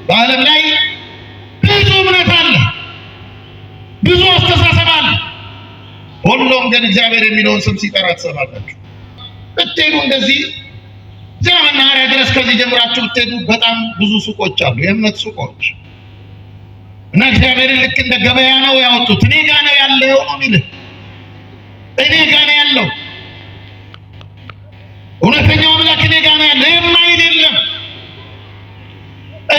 በዓለም ላይ ብዙ እምነት አለ፣ ብዙ አስተሳሰብ አለ። ሁሉም ግን እግዚአብሔር የሚለውን ስም ሲጠራ ትሰማላችሁ። ብትሄዱ እንደዚህ እዚያ መናኸሪያ ድረስ ከዚህ ጀምራችሁ ብትሄዱ በጣም ብዙ ሱቆች አሉ፣ የእምነት ሱቆች እና እግዚአብሔርን ልክ እንደ ገበያ ነው ያወጡት። እኔ ጋ ነው ያለው ነው የሚልህ፣ እኔ ጋ ነው ያለው እውነተኛው አምላክ እኔ ጋ ነው ያለው የማይል የለም።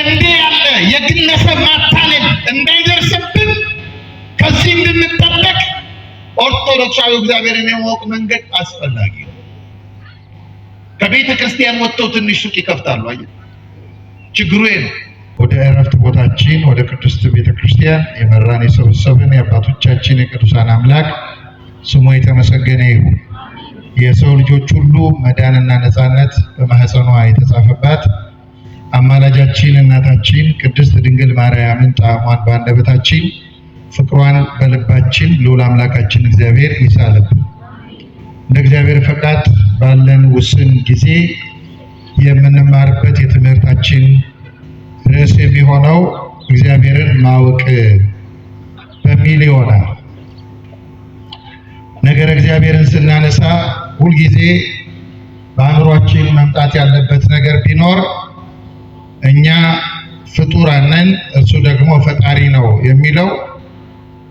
እንዲህ ያለ የግለሰብ ማታለል እንዳይደርስብን ከዚህ እንድንጠበቅ ኦርቶዶክሳዊ እግዚአብሔርን የማወቅ መንገድ አስፈላጊ ነው። ከቤተ ክርስቲያን ወጥተው ትንሽ ሱቅ ይከፍታሉ። አየህ፣ ችግሩ ነው። ወደ ዕረፍት ቦታችን ወደ ቅድስት ቤተ ክርስቲያን የመራን የሰበሰበን የአባቶቻችን የቅዱሳን አምላክ ስሙ የተመሰገነ ይሁን። የሰው ልጆች ሁሉ መዳንና ነፃነት በማህፀኗ የተጻፈባት አማላጃችን እናታችን ቅድስት ድንግል ማርያምን ጣዕሟን በአንደበታችን ፍቅሯን በልባችን ልዑል አምላካችን እግዚአብሔር ይሳልብን። እንደ እግዚአብሔር ፈቃድ ባለን ውስን ጊዜ የምንማርበት የትምህርታችን ርዕስ የሚሆነው እግዚአብሔርን ማወቅ በሚል ይሆናል። ነገረ እግዚአብሔርን ስናነሳ ሁልጊዜ በአእምሯችን መምጣት ያለበት ነገር ቢኖር እኛ ፍጡራን ነን፣ እርሱ ደግሞ ፈጣሪ ነው የሚለው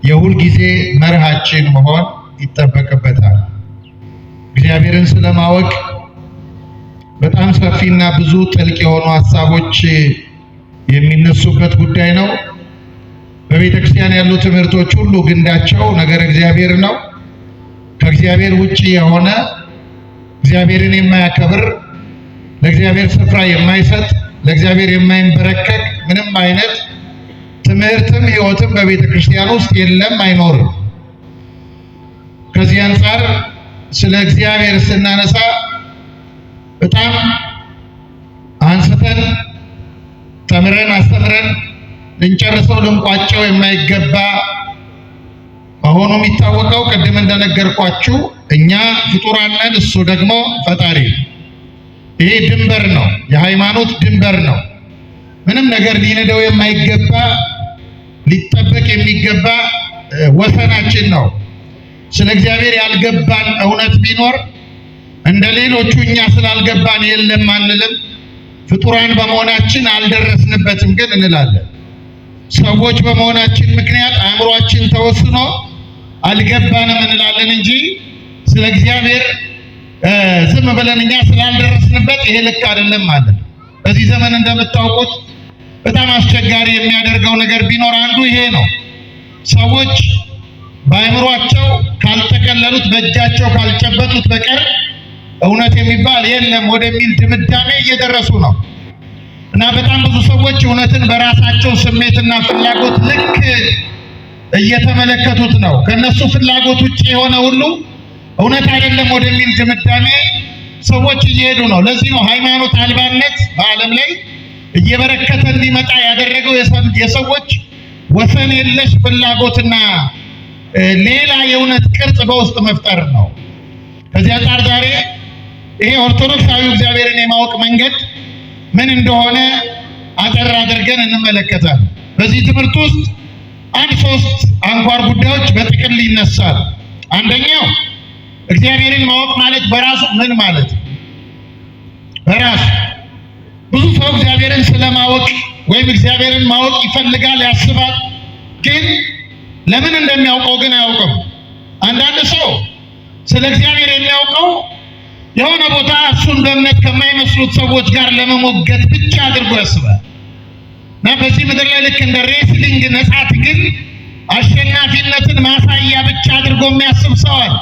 የሁልጊዜ መርሃችን መሆን ይጠበቅበታል። እግዚአብሔርን ስለማወቅ በጣም ሰፊና ብዙ ጥልቅ የሆኑ ሀሳቦች የሚነሱበት ጉዳይ ነው። በቤተ ክርስቲያን ያሉ ትምህርቶች ሁሉ ግንዳቸው ነገር እግዚአብሔር ነው። ከእግዚአብሔር ውጪ የሆነ እግዚአብሔርን የማያከብር ለእግዚአብሔር ስፍራ የማይሰጥ ለእግዚአብሔር የማይንበረከክ ምንም አይነት ትምህርትም ሕይወትም በቤተ ክርስቲያን ውስጥ የለም፣ አይኖርም። ከዚህ አንጻር ስለ እግዚአብሔር ስናነሳ በጣም አንስተን ተምረን አስተምረን ልንጨርሰው ልንቋጨው የማይገባ መሆኑ የሚታወቀው ቅድም እንደነገርኳችሁ እኛ ፍጡራን ነን፣ እሱ ደግሞ ፈጣሪ ነው። ይሄ ድንበር ነው፣ የሃይማኖት ድንበር ነው። ምንም ነገር ሊነደው የማይገባ ሊጠበቅ የሚገባ ወሰናችን ነው። ስለ እግዚአብሔር ያልገባን እውነት ቢኖር እንደ ሌሎቹ እኛ ስላልገባን የለም አንልም። ፍጡራን በመሆናችን አልደረስንበትም ግን እንላለን። ሰዎች በመሆናችን ምክንያት አእምሯችን ተወስኖ አልገባንም እንላለን እንጂ ስለ እግዚአብሔር ዝም ብለን እኛ ስላልደረስንበት ይሄ ልክ አይደለም ማለት ነው። በዚህ ዘመን እንደምታውቁት በጣም አስቸጋሪ የሚያደርገው ነገር ቢኖር አንዱ ይሄ ነው። ሰዎች በአእምሯቸው ካልተቀለሉት በእጃቸው ካልጨበጡት በቀር እውነት የሚባል የለም ወደሚል ድምዳሜ እየደረሱ ነው እና በጣም ብዙ ሰዎች እውነትን በራሳቸው ስሜትና ፍላጎት ልክ እየተመለከቱት ነው። ከነሱ ፍላጎት ውጭ የሆነ ሁሉ እውነት አይደለም ወደሚል ድምዳሜ ሰዎች እየሄዱ ነው። ለዚህ ነው ሃይማኖት አልባነት በዓለም ላይ እየበረከተ እንዲመጣ ያደረገው የሰዎች ወሰን የለሽ ፍላጎትና ሌላ የእውነት ቅርጽ በውስጥ መፍጠር ነው። ከዚህ አንጻር ዛሬ ይሄ ኦርቶዶክሳዊ እግዚአብሔርን የማወቅ መንገድ ምን እንደሆነ አጠር አድርገን እንመለከታለን። በዚህ ትምህርት ውስጥ አንድ ሶስት አንኳር ጉዳዮች በጥቅል ይነሳሉ። አንደኛው እግዚአብሔርን ማወቅ ማለት በራሱ ምን ማለት ነው? በራሱ ብዙ ሰው እግዚአብሔርን ስለማወቅ ወይም እግዚአብሔርን ማወቅ ይፈልጋል፣ ያስባል። ግን ለምን እንደሚያውቀው ግን አያውቅም። አንዳንድ ሰው ስለ እግዚአብሔር የሚያውቀው የሆነ ቦታ እሱን በእምነት ከማይመስሉት ሰዎች ጋር ለመሞገት ብቻ አድርጎ ያስባል እና በዚህ ምድር ላይ ልክ እንደ ሬስሊንግ ነፃ ትግል አሸናፊነትን ማሳያ ብቻ አድርጎ የሚያስብ ሰው አለ።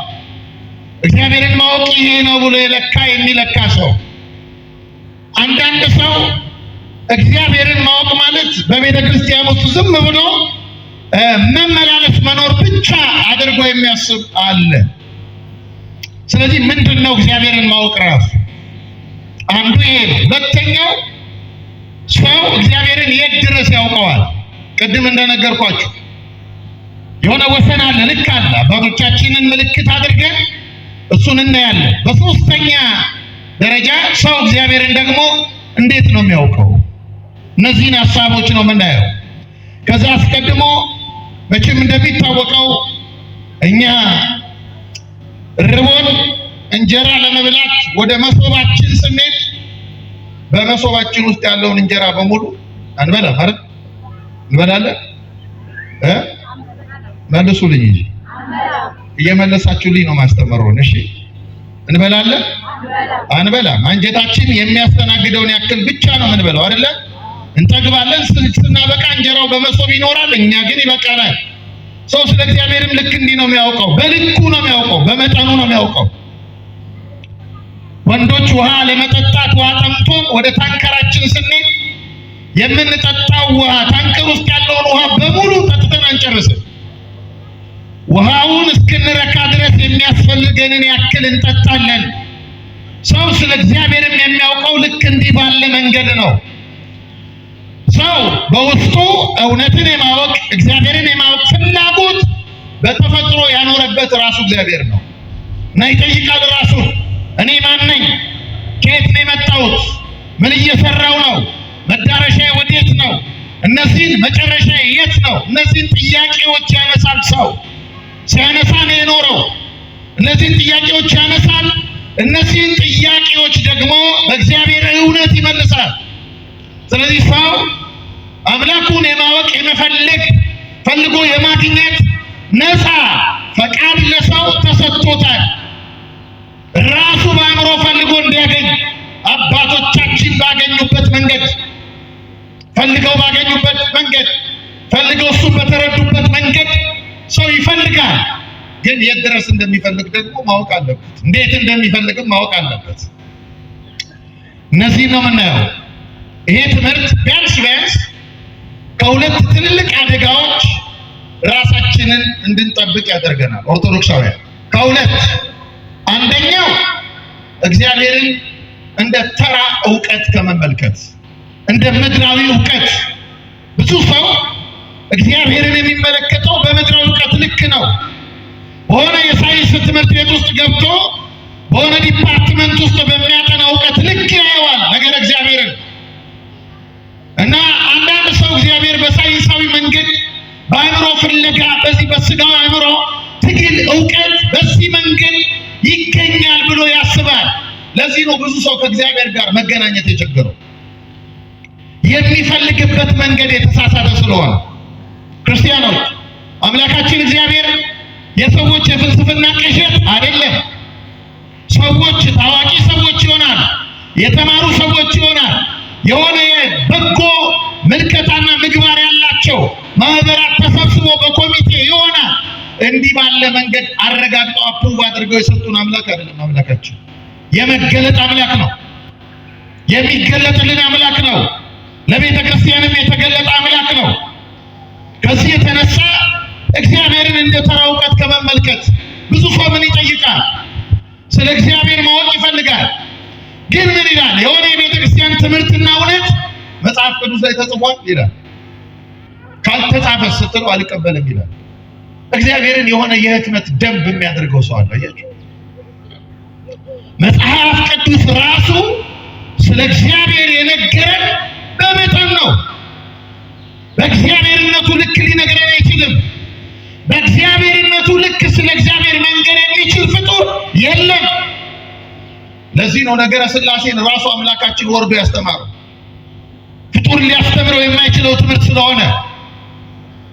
እግዚአብሔርን ማወቅ ይሄ ነው ብሎ የሚለካ ሰው። አንዳንድ ሰው እግዚአብሔርን ማወቅ ማለት በቤተ ክርስቲያን ውስጥ ዝም ብሎ መመላለስ መኖር ብቻ አድርጎ የሚያስብ አለ። ስለዚህ ምንድነው እግዚአብሔርን ማወቅ ራሱ? አንዱ ይሄ ነው። ሁለተኛው ሰው እግዚአብሔርን የት ድረስ ያውቀዋል? ቅድም እንደነገርኳችሁ የሆነ ወሰን አለ፣ ልክ አለ። አባቶቻችንን ምልክት አድርገን እሱን እናያለን። በሶስተኛ ደረጃ ሰው እግዚአብሔርን ደግሞ እንዴት ነው የሚያውቀው? እነዚህን ሐሳቦች ነው የምናየው። ከዛ አስቀድሞ መቼም እንደሚታወቀው እኛ ርቦን እንጀራ ለመብላት ወደ መሶባችን ስንሄድ በመሶባችን ውስጥ ያለውን እንጀራ በሙሉ አንበላም አይደል? እንበላለን? መልሱልኝ እንጂ እየመለሳችሁልኝ ነው ማስተምሩን። እሺ እንበላለን? አንበላም። አንጀታችን የሚያስተናግደውን ያክል ብቻ ነው የምንበላው አይደለ? እንጠግባለን። ስናበቃ እንጀራው በመሶብ ይኖራል፣ እኛ ግን ይበቃናል። ሰው ስለ እግዚአብሔርም ልክ እንዲህ ነው የሚያውቀው። በልኩ ነው የሚያውቀው፣ በመጠኑ ነው የሚያውቀው። ወንዶች ውሃ ለመጠጣት ውሃ ጠምቶ ወደ ታንከራችን ስንሄድ የምንጠጣው ውሃ ታንከር ውስጥ ያለውን ውሃ በሙሉ ጠጥተን አንጨርስም። ውሃውን እስክንረካ ድረስ የሚያስፈልገንን ያክል እንጠጣለን። ሰው ስለ እግዚአብሔርም የሚያውቀው ልክ እንዲህ ባለ መንገድ ነው። ሰው በውስጡ እውነትን የማወቅ እግዚአብሔርን የማወቅ ፍላጎት በተፈጥሮ ያኖረበት ራሱ እግዚአብሔር ነው እና ይጠይቃል ራሱን። እኔ ማን ነኝ? ከየት ነው የመጣሁት? ምን እየሰራው ነው? መዳረሻዬ ወዴት ነው? እነዚህን መጨረሻዬ የት ነው? እነዚህን ጥያቄዎች ያነሳል። ሰው ሲያነሳ ነው የኖረው። እነዚህን ጥያቄዎች ያነሳል። እነዚህን ጥያቄዎች ደግሞ በእግዚአብሔር እውነት ይመልሳል። ስለዚህ ሰው አምላኩን የማወቅ የመፈለግ ፈልጎ የማግኘት ነፃ ፈቃድ ለሰው ተሰጥቶታል። ራሱ በአእምሮ ፈልጎ እንዲያገኝ አባቶቻችን ባገኙበት መንገድ ፈልገው ባገኙበት መንገድ ፈልገው እሱን በተረዱበት መንገድ ሰው ይፈልጋል። ግን የት ድረስ እንደሚፈልግ ደግሞ ማወቅ አለበት። እንዴት እንደሚፈልግም ማወቅ አለበት። እነዚህ ነው የምናየው። ይሄ ትምህርት ቢያንስ ከሁለት ትልልቅ አደጋዎች ራሳችንን እንድንጠብቅ ያደርገናል። ኦርቶዶክሳውያን ከሁለት አንደኛው እግዚአብሔርን እንደ ተራ ዕውቀት ከመመልከት እንደ ምድራዊ ዕውቀት። ብዙ ሰው እግዚአብሔርን የሚመለከተው በምድራዊ ዕውቀት ልክ ነው። በሆነ የሳይንስ ትምህርት ቤት ውስጥ ገብቶ በሆነ ዲፓርትመንት ውስጥ በሚያጠና ዕውቀት ልክ ያየዋል ነገር እግዚአብሔርን እና አንዳንድ ሰው እግዚአብሔር በሳይንሳዊ መንገድ በአእምሮ ፍለጋ በዚህ በስጋው አእምሮ ትግል ዕውቀት በዚህ መንገድ ይገኛል ብሎ ያስባል። ለዚህ ነው ብዙ ሰው ከእግዚአብሔር ጋር መገናኘት የቸገረው። የሚፈልግበት መንገድ የተሳሳተ ስለሆነ። ክርስቲያኖች አምላካችን እግዚአብሔር የሰዎች የፍልስፍና ቅዠት አይደለም። ሰዎች ታዋቂ ሰዎች ይሆናል፣ የተማሩ ሰዎች ይሆናል፣ የሆነ በጎ ምልከታና ምግባር ያላቸው ማህበራት ተሰብስበው በኮሚቴ ይሆናል። እንዲህ ባለ መንገድ አረጋግጠው አፕሩቭ አድርገው የሰጡን አምላክ አይደለም። አምላካችን የመገለጥ አምላክ ነው። የሚገለጥልን አምላክ ነው። ለቤተ ክርስቲያንም የተገለጠ አምላክ ነው። ከዚህ የተነሳ እግዚአብሔርን እንደ ተራ ዕውቀት ከመመልከት ብዙ ሰው ምን ይጠይቃል? ስለ እግዚአብሔር ማወቅ ይፈልጋል። ግን ምን ይላል? የሆነ የቤተ ክርስቲያን ትምህርትና እውነት መጽሐፍ ቅዱስ ላይ ተጽፏል ይላል። ካልተጻፈ ስትለው አልቀበልም ይላል። እግዚአብሔርን የሆነ የህትመት ደንብ የሚያደርገው ሰው አለ። አያችሁ፣ መጽሐፍ ቅዱስ ራሱ ስለ እግዚአብሔር የነገረን በመጠን ነው። በእግዚአብሔርነቱ ልክ ሊነግረን አይችልም። በእግዚአብሔርነቱ ልክ ስለ እግዚአብሔር መንገር የሚችል ፍጡር የለም። ለዚህ ነው ነገረ ሥላሴን ራሱ አምላካችን ወርዶ ያስተማረው። ፍጡር ሊያስተምረው የማይችለው ትምህርት ስለሆነ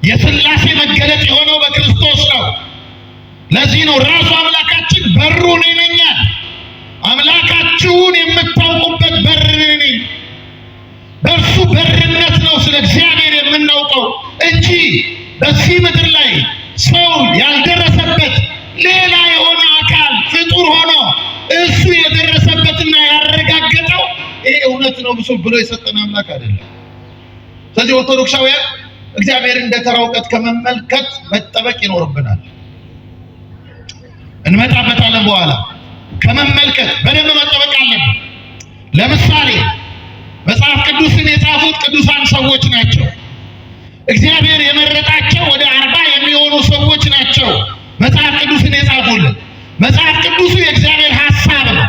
የሥላሴ መገለጥ የሆነው በክርስቶስ ነው። ለዚህ ነው ራሱ አምላካችን በሩ እኔ ነኝ። አምላካችሁን የምታውቁበት በር እኔ ነኝ። በእርሱ በርነት ነው ስለ እግዚአብሔር የምናውቀው እንጂ በዚህ ምድር ላይ ሰው ያልደረሰበት ሌላ የሆነ አካል ፍጡር ሆኖ እሱ የደረሰበትና ያረጋገጠው ይሄ እውነት ነው ብሎ የሰጠን አምላክ አይደለም። ስለዚህ ኦርቶዶክሳውያን እግዚአብሔርን እንደ ተራ ዕውቀት ከመመልከት መጠበቅ ይኖርብናል። እንመጣበታለን በኋላ። ከመመልከት በደንብ መጠበቅ አለብን። ለምሳሌ መጽሐፍ ቅዱስን የጻፉት ቅዱሳን ሰዎች ናቸው። እግዚአብሔር የመረጣቸው ወደ 40 የሚሆኑ ሰዎች ናቸው መጽሐፍ ቅዱስን የጻፉልን። መጽሐፍ ቅዱሱ የእግዚአብሔር ሐሳብ ነው።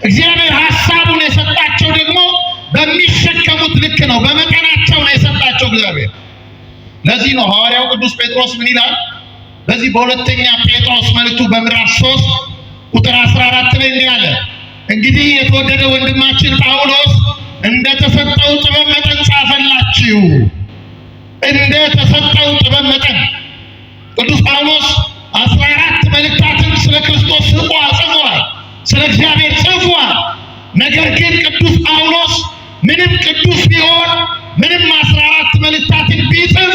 እግዚአብሔር ሐሳቡን የሰጣቸው ደግሞ በሚሸከሙት ልክ ነው ነው፣ በመጠናቸው ነው የሰጣቸው እግዚአብሔር። ለዚህ ነው ሐዋርያው ቅዱስ ጴጥሮስ ምን ይላል? በዚህ በሁለተኛ ጴጥሮስ መልእክቱ በምዕራፍ 3 ቁጥር 14 ላይ እንዲህ አለ፣ እንግዲህ የተወደደ ወንድማችን ጳውሎስ እንደተሰጠው ጥበብ መጠን ጻፈላችሁ። እንደተሰጠው ጥበብ መጠን ቅዱስ ጳውሎስ 14 መልእክታትን ስለ ክርስቶስ ጽፏል፣ ስለ እግዚአብሔር ጽፏል። ነገር ግን ቅዱስ ጳውሎስ ምንም ቅዱስ ቢሆን ምንም 14 መልእክታትን ቢጽፍ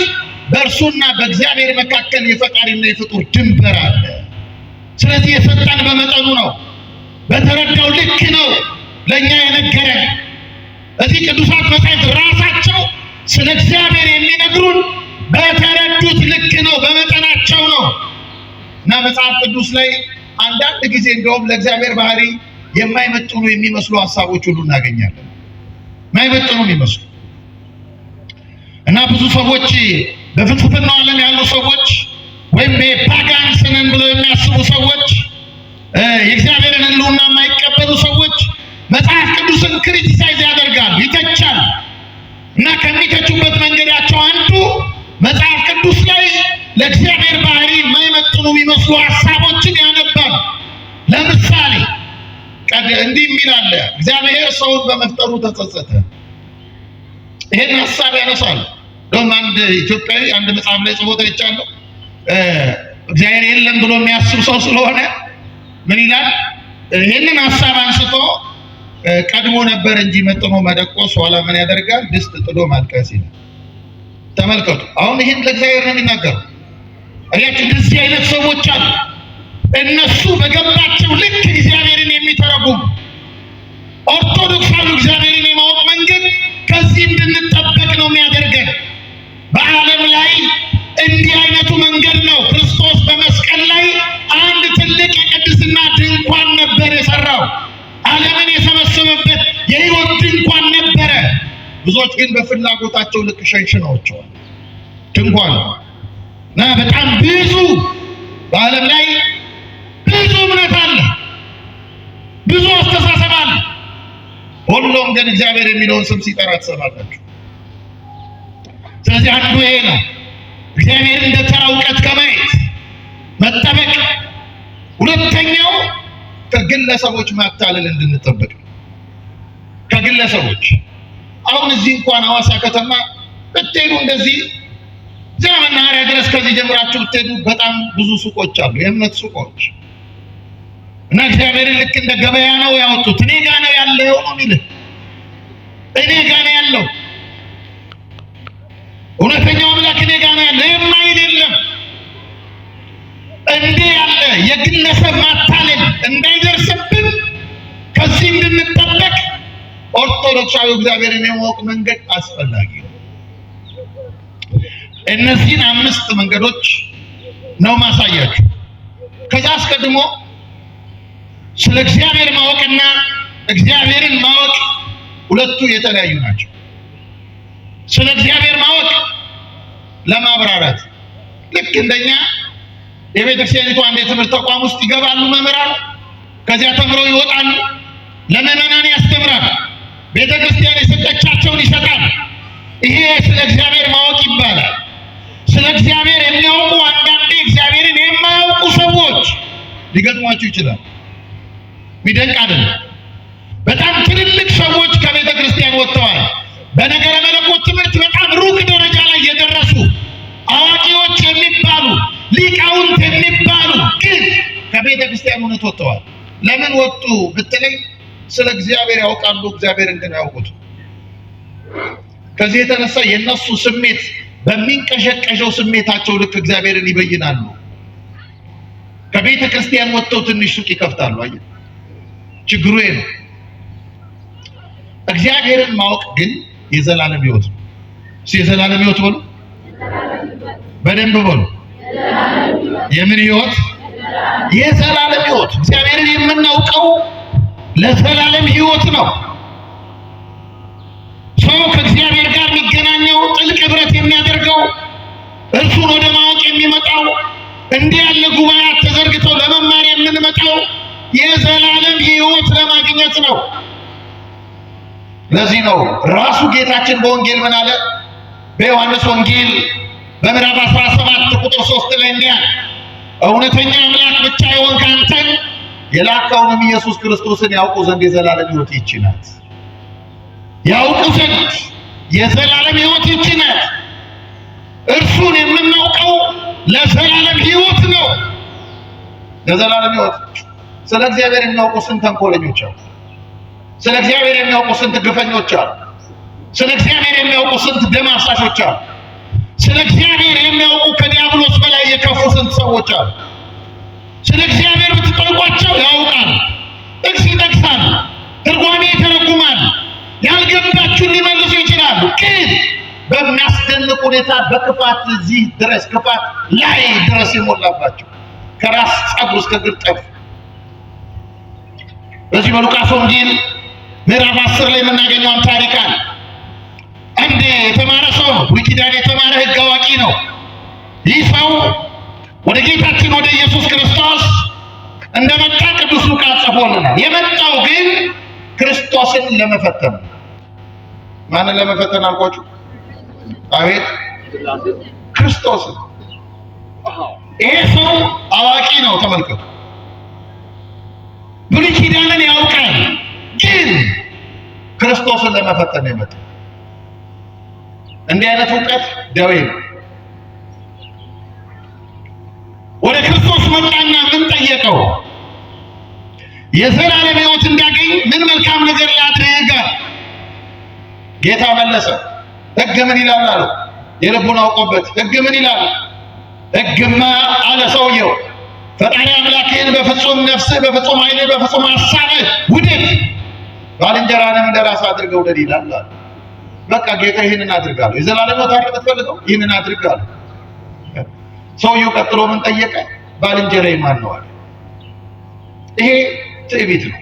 በእርሱና በእግዚአብሔር መካከል የፈጣሪና የፍጡር ድንበር አለ። ስለዚህ የሰጠን በመጠኑ ነው፣ በተረዳው ልክ ነው ለእኛ የነገረን። እዚህ ቅዱሳት መጻሕፍት ራሳቸው ስለ እግዚአብሔር የሚነግሩን በተረዱት ልክ ነው፣ በመጠናቸው ነው። እና መጽሐፍ ቅዱስ ላይ አንዳንድ ጊዜ እንደውም ለእግዚአብሔር ባህሪ የማይመጥኑ የሚመስሉ ሐሳቦች ሁሉ እናገኛለን። የማይመጥኑ የሚመስሉ እና ብዙ ሰዎች በፍልስፍናው ዓለም ያሉ ሰዎች ወይም በፓጋንስ ነን ብለው የሚያስቡ ሰዎች፣ የእግዚአብሔርን ሕልውና የማይቀበሉ ሰዎች መጽሐፍ ቅዱስን ክሪቲሳይዝ ያደርጋሉ፣ ይተቻሉ። እና ከሚተቹበት መንገዳቸው አንዱ መጽሐፍ ቅዱስ ላይ ለእግዚአብሔር ባህሪ የማይመጥኑ የሚመስሉ ሐሳቦችን ያነባሉ። ለምሳሌ እንዲህ የሚል አለ፣ እግዚአብሔር ሰውን በመፍጠሩ ተጸጸተ። ይሄን ሐሳብ ያነሳሉ። እንደውም አንድ ኢትዮጵያዊ አንድ መጽሐፍ ላይ ጽፎ ተይቻለሁ። እግዚአብሔር የለም ብሎ የሚያስብ ሰው ስለሆነ ምን ይላል? ይሄንን ሐሳብ አንስቶ ቀድሞ ነበር እንጂ መጥኖ መደቆስ ኋላ ምን ያደርጋል? ድስት ጥዶ ማልቀስ ይላል። ተመልከቱ። አሁን ይሄን ለእግዚአብሔር ነው የሚናገረው። አያችሁ፣ እንደዚህ አይነት ሰዎች አሉ። እነሱ በገባቸው ልክ እግዚአብሔርን የሚተረጉሙ። ኦርቶዶክሳዊ እግዚአብሔርን የማወቅ መንገድ ከዚህ እንድንጠበቅ ነው የሚያደርገን። በዓለም ላይ እንዲህ አይነቱ መንገድ ነው። ክርስቶስ በመስቀል ላይ አንድ ትልቅ የቅድስና ድንኳን ነበር የሰራው። ዓለምን የሰበሰበበት የሕይወት ድንኳን ነበረ። ብዙዎች ግን በፍላጎታቸው ልክ ሸንሽነዋቸዋል ድንኳን እና በጣም ብዙ በዓለም ላይ ብዙ እምነት አለ፣ ብዙ አስተሳሰብ አለ። ሁሉም ግን እግዚአብሔር የሚለውን ስም ሲጠራ ትሰማላችሁ። ስለዚህ አንዱ ይሄ ነው፣ እግዚአብሔር እንደ ተራ እውቀት ከማየት መጠበቅ። ሁለተኛው ከግለሰቦች ማታለል እንድንጠበቅ። ከግለሰቦች አሁን እዚህ እንኳን ሐዋሳ ከተማ ብትሄዱ እንደዚህ እዚያ መናኸሪያ ድረስ ከዚህ ጀምራችሁ ብትሄዱ በጣም ብዙ ሱቆች አሉ፣ የእምነት ሱቆች እና እግዚአብሔርን ልክ እንደ ገበያ ነው ያወጡት። እኔ ጋ ነው ያለው ነው የሚልህ፣ እኔ ጋ ነው ያለው፣ እውነተኛው አምላክ እኔ ጋ ነው ያለው የማይል የለም። እንዲህ ያለ የግለሰብ ማታለል እንዳይደርስብን ከዚህ እንድንጠበቅ ኦርቶዶክሳዊ እግዚአብሔርን የማወቅ መንገድ አስፈላጊ ነው። እነዚህን 5 መንገዶች ነው ማሳያችሁ። ከዛ አስቀድሞ ስለ እግዚአብሔር ማወቅና እግዚአብሔርን ማወቅ ሁለቱ የተለያዩ ናቸው። ስለ እግዚአብሔር ማወቅ ለማብራራት ልክ እንደኛ የቤተክርስቲያኒቱ አንድ የትምህርት ተቋም ውስጥ ይገባሉ መምህራን፣ ከዚያ ተምረው ይወጣሉ፣ ለምዕመናን ያስተምራሉ፣ ቤተክርስቲያን የሰጠቻቸውን ይሰጣል። ይሄ ስለ እግዚአብሔር ማወቅ ይባላል። ስለ እግዚአብሔር የሚያውቁ አንዳንዴ እግዚአብሔርን የማያውቁ ሰዎች ሊገጥሟችሁ ይችላል። ሚደንቅ አይደለም። በጣም ትልልቅ ሰዎች ከቤተ ክርስቲያን ወጥተዋል። በነገረ መለኮት ትምህርት በጣም ሩቅ ደረጃ ላይ የደረሱ አዋቂዎች የሚባሉ ሊቃውንት የሚባሉ ግን ከቤተ ክርስቲያን እውነት ወጥተዋል። ለምን ወጡ ብትለኝ ስለ እግዚአብሔር ያውቃሉ፣ እግዚአብሔርን ግን ያውቁት። ከዚህ የተነሳ የነሱ ስሜት በሚንቀሸቀሸው ስሜታቸው ልክ እግዚአብሔርን ይበይናሉ። ከቤተ ክርስቲያን ወጥተው ትንሽ ሱቅ ይከፍታሉ። አየህ፣ ችግሩ ይሄ ነው። እግዚአብሔርን ማወቅ ግን የዘላለም ሕይወት ነው። የዘላለም ሕይወት በሉ፣ በደንብ በሉ። የምን ሕይወት? የዘላለም ሕይወት። እግዚአብሔርን የምናውቀው ለዘላለም ሕይወት ነው። ሰው ከእግዚአብሔር ጋር የሚገናኘው ጥልቅ ህብረት የሚያደርገው እርሱን ወደ ማወቅ የሚመጣው እንዲህ ያለ ጉባኤያት ተዘርግተው ለመማር የምንመጣው የዘላለም ሕይወት ለማግኘት ነው። ለዚህ ነው ራሱ ጌታችን በወንጌል ምን አለ? በዮሐንስ ወንጌል በምዕራፍ 17 ቁጥር 3 ላይ እንዲህ አለ፣ እውነተኛ አምላክ ብቻ የሆንክ አንተን የላከውንም ኢየሱስ ክርስቶስን ያውቁ ዘንድ የዘላለም ሕይወት ይህች ናት። ያውቁ ዘንድ የዘላለም ሕይወት ይህች ናት። እርሱን የምናውቀው ለዘላለም ሕይወት ነው። ለዘላለም ሕይወት። ስለ እግዚአብሔር የሚያውቁ ስንት ተንኮለኞች አሉ። ስለ እግዚአብሔር የሚያውቁ ስንት ግፈኞች አሉ። ስለ እግዚአብሔር የሚያውቁ ስንት ደም አፍሳሾች አሉ። ስለ እግዚአብሔር የሚያውቁ ከዲያብሎስ በላይ የከፉ ስንት ሰዎች አሉ። ስለ እግዚአብሔር ብትጠይቋቸው ያውቃል። ጥቅስ ይጠቅሳል፣ ትርጓሜ ይተረጉማል፣ ያልገባችሁን ሊመልሱ ይችላሉ። ግን በሚያስደንቅ ሁኔታ በክፋት እዚህ ድረስ ክፋት ላይ ድረስ የሞላባቸው ከራስ ፀጉር እስከ እግር ጥፍር። በዚህ በሉቃስ ወንጌል ምዕራፍ 10 ላይ የምናገኘውን ታሪክ አለ። አንድ የተማረ ሰው ነው። ብሉይ ኪዳን የተማረ ሕግ አዋቂ ነው። ይህ ሰው ወደ ጌታችን ወደ ኢየሱስ ክርስቶስ እንደመጣ ቅዱስ ሉቃስ ጽፎልናል። የመጣው ግን ክርስቶስን ለመፈተን። ማንን ለመፈተን አልኳችሁ? አቤት ክርስቶስን። ይሄ ሰው አዋቂ ነው። ተመልከቱ፣ ብሉይ ኪዳንን ያውቃል፣ ግን ክርስቶስን ለመፈተን የመጣው። እንዲህ አይነት እውቀት ደዌ ነው። ወደ ክርስቶስ መጣና ምን ጠየቀው? የዘላለም ሕይወት እንዳገኝ ምን መልካም ነገር ላድርግ? ጌታ መለሰ፣ ሕግ ምን ይላል አለው። የልቡን አውቆበት ሕግ ምን ይላል? ሕግማ አለ ሰውየው፣ ፈጣሪ አምላክህን በፍጹም ነፍስህ፣ በፍጹም ኃይልህ፣ በፍጹም ሐሳብህ ውደድ፣ ባልንጀራህንም እንደ ራስህ አድርገህ ውደድ ይላል። በቃ ጌታ ይህንን አድርጋለሁ። የዘላለም ሕይወት አይደል የምትፈልገው? ይህንን አድርጋለሁ። ሰውየው ቀጥሎ ምን ጠየቀ? ባልንጀራዬ ማን ነው አለ። ይሄ ትዕቢት ነው።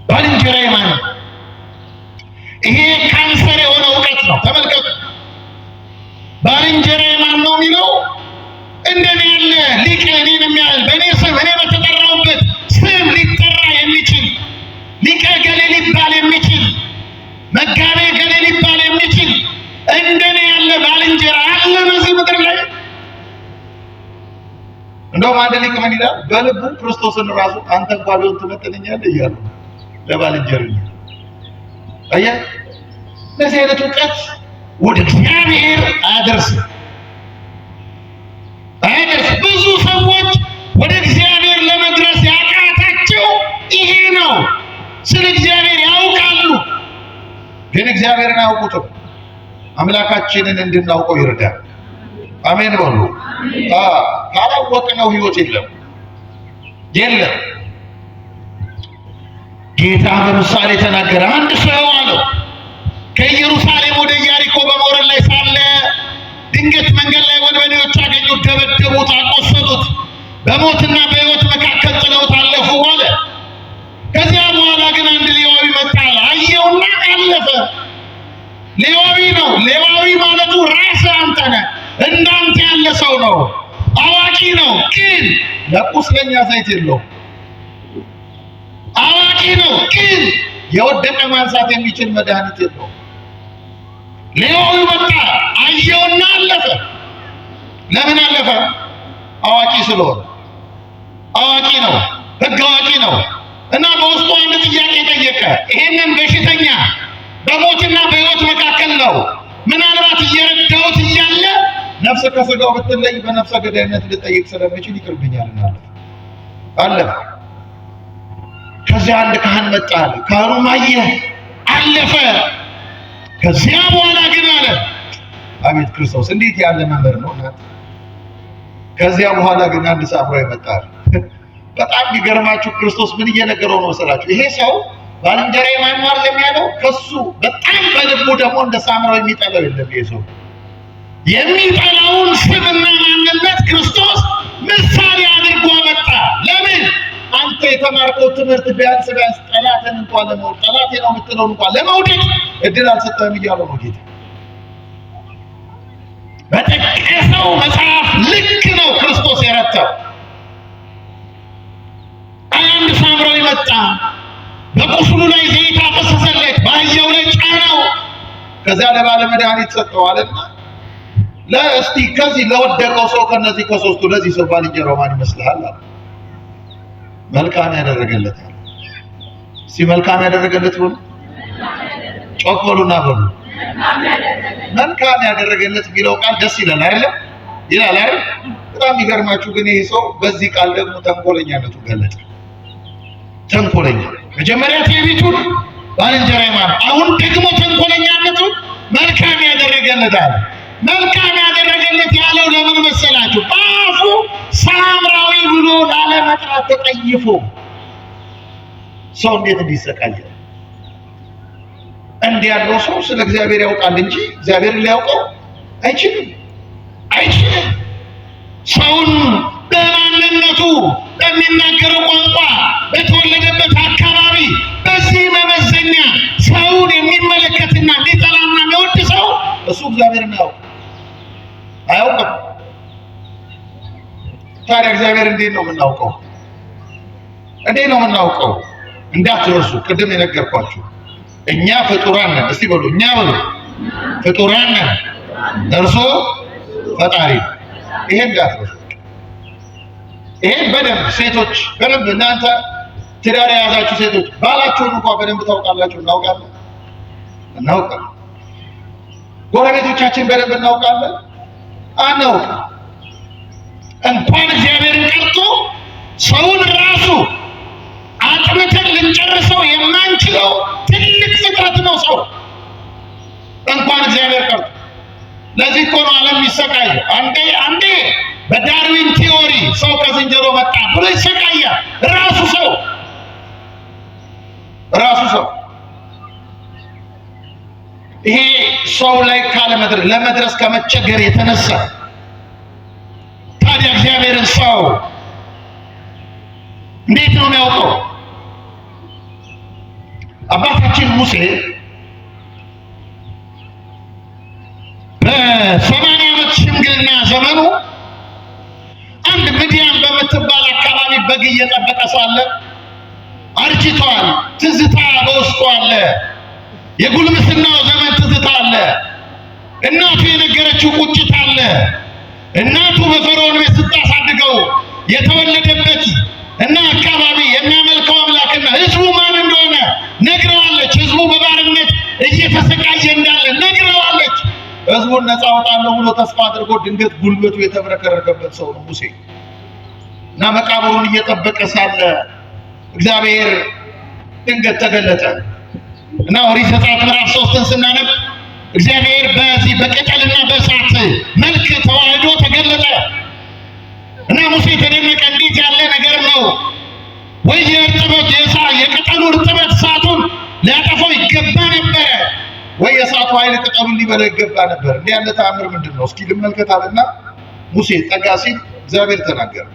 ባልንጀራዬ ማን ነው? ይሄ ካንሰር የሆነ እውቀት ነው። ተመልከቱ፣ ባልንጀራዬ ማን ነው የሚለው እንደኔ ያለ ሊቅ እኔን የሚያህል በእኔ ስም እኔ በተጠራሁበት ስም ሊጠራ የሚችል ሊቀ ገሌ ሊባል የሚችል መጋቤ ገሌ ሊባል የሚችል እንደኔ ያለ ባልንጀራ አለ በዚህ ምድር ላይ? እንደውም አንድ ሊቅ ምን ይላል? በልቡ ክርስቶስን ራሱ አንተ እንኳን ቢሆን ትመጥነኛለህ እያሉ ለባልንጀርኛ። አየህ፣ ለዚህ አይነት እውቀት ወደ እግዚአብሔር አያደርስም። ብዙ ሰዎች ወደ እግዚአብሔር ለመድረስ ያቃታቸው ይሄ ነው። ስለ እግዚአብሔር ያውቃሉ፣ ግን እግዚአብሔርን አያውቁትም። አምላካችንን እንድናውቀው ይርዳል። አሜን በሉ። ካላወቅነው ሕይወት የለም። ጌታ በምሳሌ ተናገረ። አንድ ሰው አለው ከኢየሩሳሌም ወደ ኢያሪኮ በመውረድ ላይ ሳለ ድንገት መንገድ ላይ ወንበዴዎች አገኙት፣ ደበደቡት፣ አቆሰሉት፣ በሞትና በሕይወት መካከል ጥለውት አለፉ አለ። ከዚያ በኋላ ግን አንድ ሌዋዊ መጣ፣ አየውና አለፈ። ሌዋዊ ነው። ሌዋዊ ማለቱ ራስህ አንተ ነህ። እንዳንተ ያለ ሰው ነው። አዋቂ ነው፣ ግን ለቁስለኛ ዘይት የለውም። አዋቂ ነው፣ ግን የወደቀ ማንሳት የሚችል መድኃኒት የለውም። ሌዋዊ መጣ፣ አየውና አለፈ። ለምን አለፈ? አዋቂ ስለሆነ። አዋቂ ነው፣ ሕግ አዋቂ ነው። እና በውስጡ አንድ ጥያቄ ጠየቀ። ይሄንን በሽተኛ በሞትና በሕይወት መካከል ነው፣ ምናልባት እየረዳሁት እያለ ነፍስ ከሥጋው ብትለይ በነፍሰ ገዳይነት ልጠይቅ ስለሚችል ይቅርብኛል አለፈ። ከዚያ አንድ ካህን መጣ አለ። ካህኑም አየ፣ አለፈ። ከዚያ በኋላ ግን አለ፣ አቤት ክርስቶስ እንዴት ያለ መምህር ነው እናት። ከዚያ በኋላ ግን አንድ ሳምራዊ መጣ አለ። በጣም የሚገርማችሁ ክርስቶስ ምን እየነገረው ነው መሰላችሁ? ይሄ ሰው ባልንጀራዬ ማን ነው አይደለም ያለው። ከሱ በጣም በልቡ ደግሞ እንደ ሳምራዊ የሚጠላው የለም። ይሄ ሰው የሚጠላውን ስምና ማንነት ክርስቶስ ምሳሌ አድርጎ መጣ። ለምን? አንተ የተማርከው ትምህርት ቢያንስ ጠላትን እንኳን ለመውደድ ጠላቴ ነው የምትለውን እንኳን ለመውደድ እድል አልሰጠህም እያለው ነው ጌታ። በጠቀሰው መጽሐፍ ልክ ነው ክርስቶስ የረታው። አንድ ሳምራዊ መጣ፣ በቁስሉ ላይ ዘይት አፈሰሰለት፣ በአህያው ላይ ከዚያ ለባለ መድኃኒት ሰጠዋልና ለእስቲ ከዚህ ለወደቀው ሰው ከነዚህ ከሶስቱ ለዚህ ሰው ባልንጀራው ማን ይመስልሃል? መልካም ያደረገለት አለ። እስቲ መልካም ያደረገለት ብሎ ጮክ በሉና በሉ። መልካም ያደረገለት የሚለው ቃል ደስ ይላል አይደል? ይላል አይደል? በጣም ይገርማችሁ ግን ይሄ ሰው በዚህ ቃል ደግሞ ተንኮለኛነቱን ገለጸ። ተንኮለኛ መጀመሪያ ትዕቢቱን ባልንጀራዬ ማን፣ አሁን ደግሞ ተንኮለኛነቱን መልካም ያደረገለት አለ። መልካም ያደረገለት ያለው ለምን መሰላችሁ? በአፉ ሳምራዊ ብሎ ላለመጥራት ተጠይፎ ሰው እንዴት እንዲሰቃየ እንዲህ ያለው ሰው ስለ እግዚአብሔር ያውቃል እንጂ እግዚአብሔርን ሊያውቀው አይችልም። ሰውን በማንነቱ በሚናገረው ቋንቋ በተወለደበት አካባቢ በዚህ መመዘኛ ሰውን የሚመለከትና እንዲጠላና የሚወድ ሰው እሱ እግዚአብሔርን አያውቅም። ታዲያ እግዚአብሔር እንዴት ነው የምናውቀው? እንዳትረሱ ቅድም የነገርኳችሁ እኛ ፍጡራን ነን። እስቲ በሉ እኛ በሉ ፍጡራን ነን፣ እርሱ ፈጣሪ ነው። ይሄን እንዳትረሱ። ይሄን በደንብ ሴቶች በደንብ እናንተ ትዳር የያዛችሁ ሴቶች ባላችሁን እንኳን በደንብ ታውቃላችሁ። እናውቃለን። ጎረቤቶቻችን በደንብ እናውቃለን። አናውቅም። እንኳን እግዚአብሔርን ቀርቶ ሰውን ራሱ አጥምተን ልንጨርሰው የማንችለው ትልቅ ፍጥረት ነው ሰው፣ እንኳን እግዚአብሔር ቀርቶ። ለዚህ እኮ ነው ዓለም ይሰቃያል። አንዴ በዳርዊን ቲዮሪ ሰው ከዝንጀሮ መጣ ብሎ ይሰቃያል። ራሱ ሰው ይሄ ሰው ላይ ለመድረስ ከመቸገር የተነሳ ታዲያ እግዚአብሔርን ሰው እንዴት ነው የሚያውቀው? አባታችን ሙሴ በ80 ዓመት ሽምግልና ዘመኑ አንድ ምድያም በምትባል አካባቢ በግ እየጠበቀ ሳለ አርጅቷል። ትዝታ በውስጡ አለ። የጉልምስናው ዘመን ትዝታ አለ። እናቱ የነገረችው ቁጭት አለ። እናቱ በፈርዖን ቤት ስታሳድገው የተወለደበት እና አካባቢ የሚያመልከው አምላክና ህዝቡ ማን እንደሆነ ነግረዋለች። ህዝቡ በባርነት እየተሰቃየ እንዳለ ነግረዋለች። ህዝቡን ነፃ አወጣለሁ ብሎ ተስፋ አድርጎ ድንገት ጉልበቱ የተብረከረከበት ሰው ነው ሙሴ። እና መቃብሩን እየጠበቀ ሳለ እግዚአብሔር ድንገት ተገለጠ እና ኦሪት ዘጸአት ምዕራፍ 3ን ስናነብ እግዚአብሔር በዚህ በቅጠልና በእሳት መልክ ተዋህዶ ተገለጠ እና ሙሴ ተደነቀ። እንዴት ያለ ነገር ነው! ወይ የቅጠሉ እርጥበት እሳቱን ሊያጠፋው ይገባ ነበረ፣ ወይ የእሳቱ ኃይል ቅጠሉን ሊበላ ይገባ ነበር። እንዲህ ያለ ተአምር ምንድን ነው? እስኪ ልመልከት አለና ሙሴ ጠጋ ሲል እግዚአብሔር ተናገረ።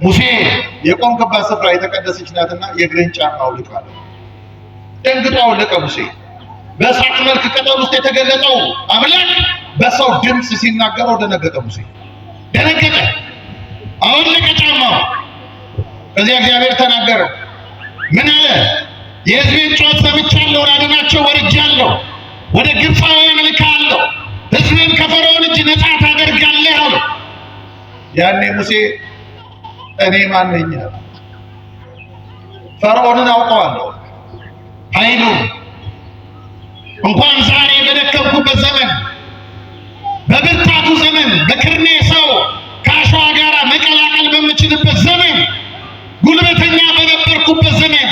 ሙሴ የቆምክባት ስፍራ የተቀደሰች ናትና የእግርህን ጫማ አውልቅ አለ። ደንግጦ አወለቀ ሙሴ። በእሳት መልክ ቅጠል ውስጥ የተገለጠው አምላክ በሰው ድምፅ ሲናገረው ደነገጠ ሙሴ። ደነገጠ፣ አወለቀ ጫማው። ከዚያ እግዚአብሔር ተናገረ። ምን አለ? የሕዝቤን ጩኸት ሰምቻለሁ፣ ላድናቸው ወርጃለሁ፣ ወደ ግብፃውያን እልካለሁ፣ ሕዝቤን ከፈርዖን እጅ ነፃ ታደርጋለህ አለ። ያኔ ሙሴ እኔ ማን ነኝ? ፈርዖንን አውቀዋለሁ፣ ኃይሉን እንኳን ዛሬ በደከምኩበት ዘመን፣ በብርታቱ ዘመን፣ በክርኔ ሰው ከአሸዋ ጋር መቀላቀል በምችልበት ዘመን፣ ጉልበተኛ በነበርኩበት ዘመን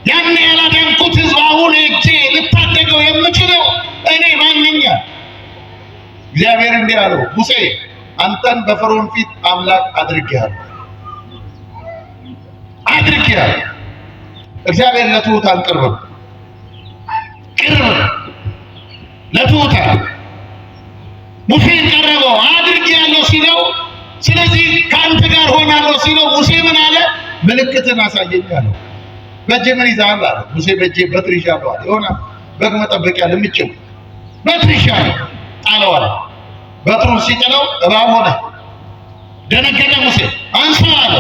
ያን ያላዳንኩት ህዝብ አሁን እጄ ልታደገው የምችለው እኔ ማን ነኝ? እግዚአብሔር እንዲህ አለው፣ ሙሴ አንተን በፈርዖን ፊት አምላክ አድርጌሃለሁ። እግዚአብሔር ለትሑታን ቅርብ ነው። ለትሑታን ሙሴን ቀረበው። አድርጌሃለሁ ሲለው፣ ስለዚህ ከአንተ ጋር ሆናለሁ ሲለው ሙሴ ምን አለ? ምልክትን አሳየኝ አለው። በእጄ ምን ይዘሃል አለ። ሙሴ በእጄ በትር ይዣለሁ አለ። የሆነ በግ መጠበቂያ ልምጭው በትር ይዣለሁ ጣለው አለ። በትሩን ሲጥለው እባብ ሆነ። ደነገጠ ሙሴ። አንሳው አለ።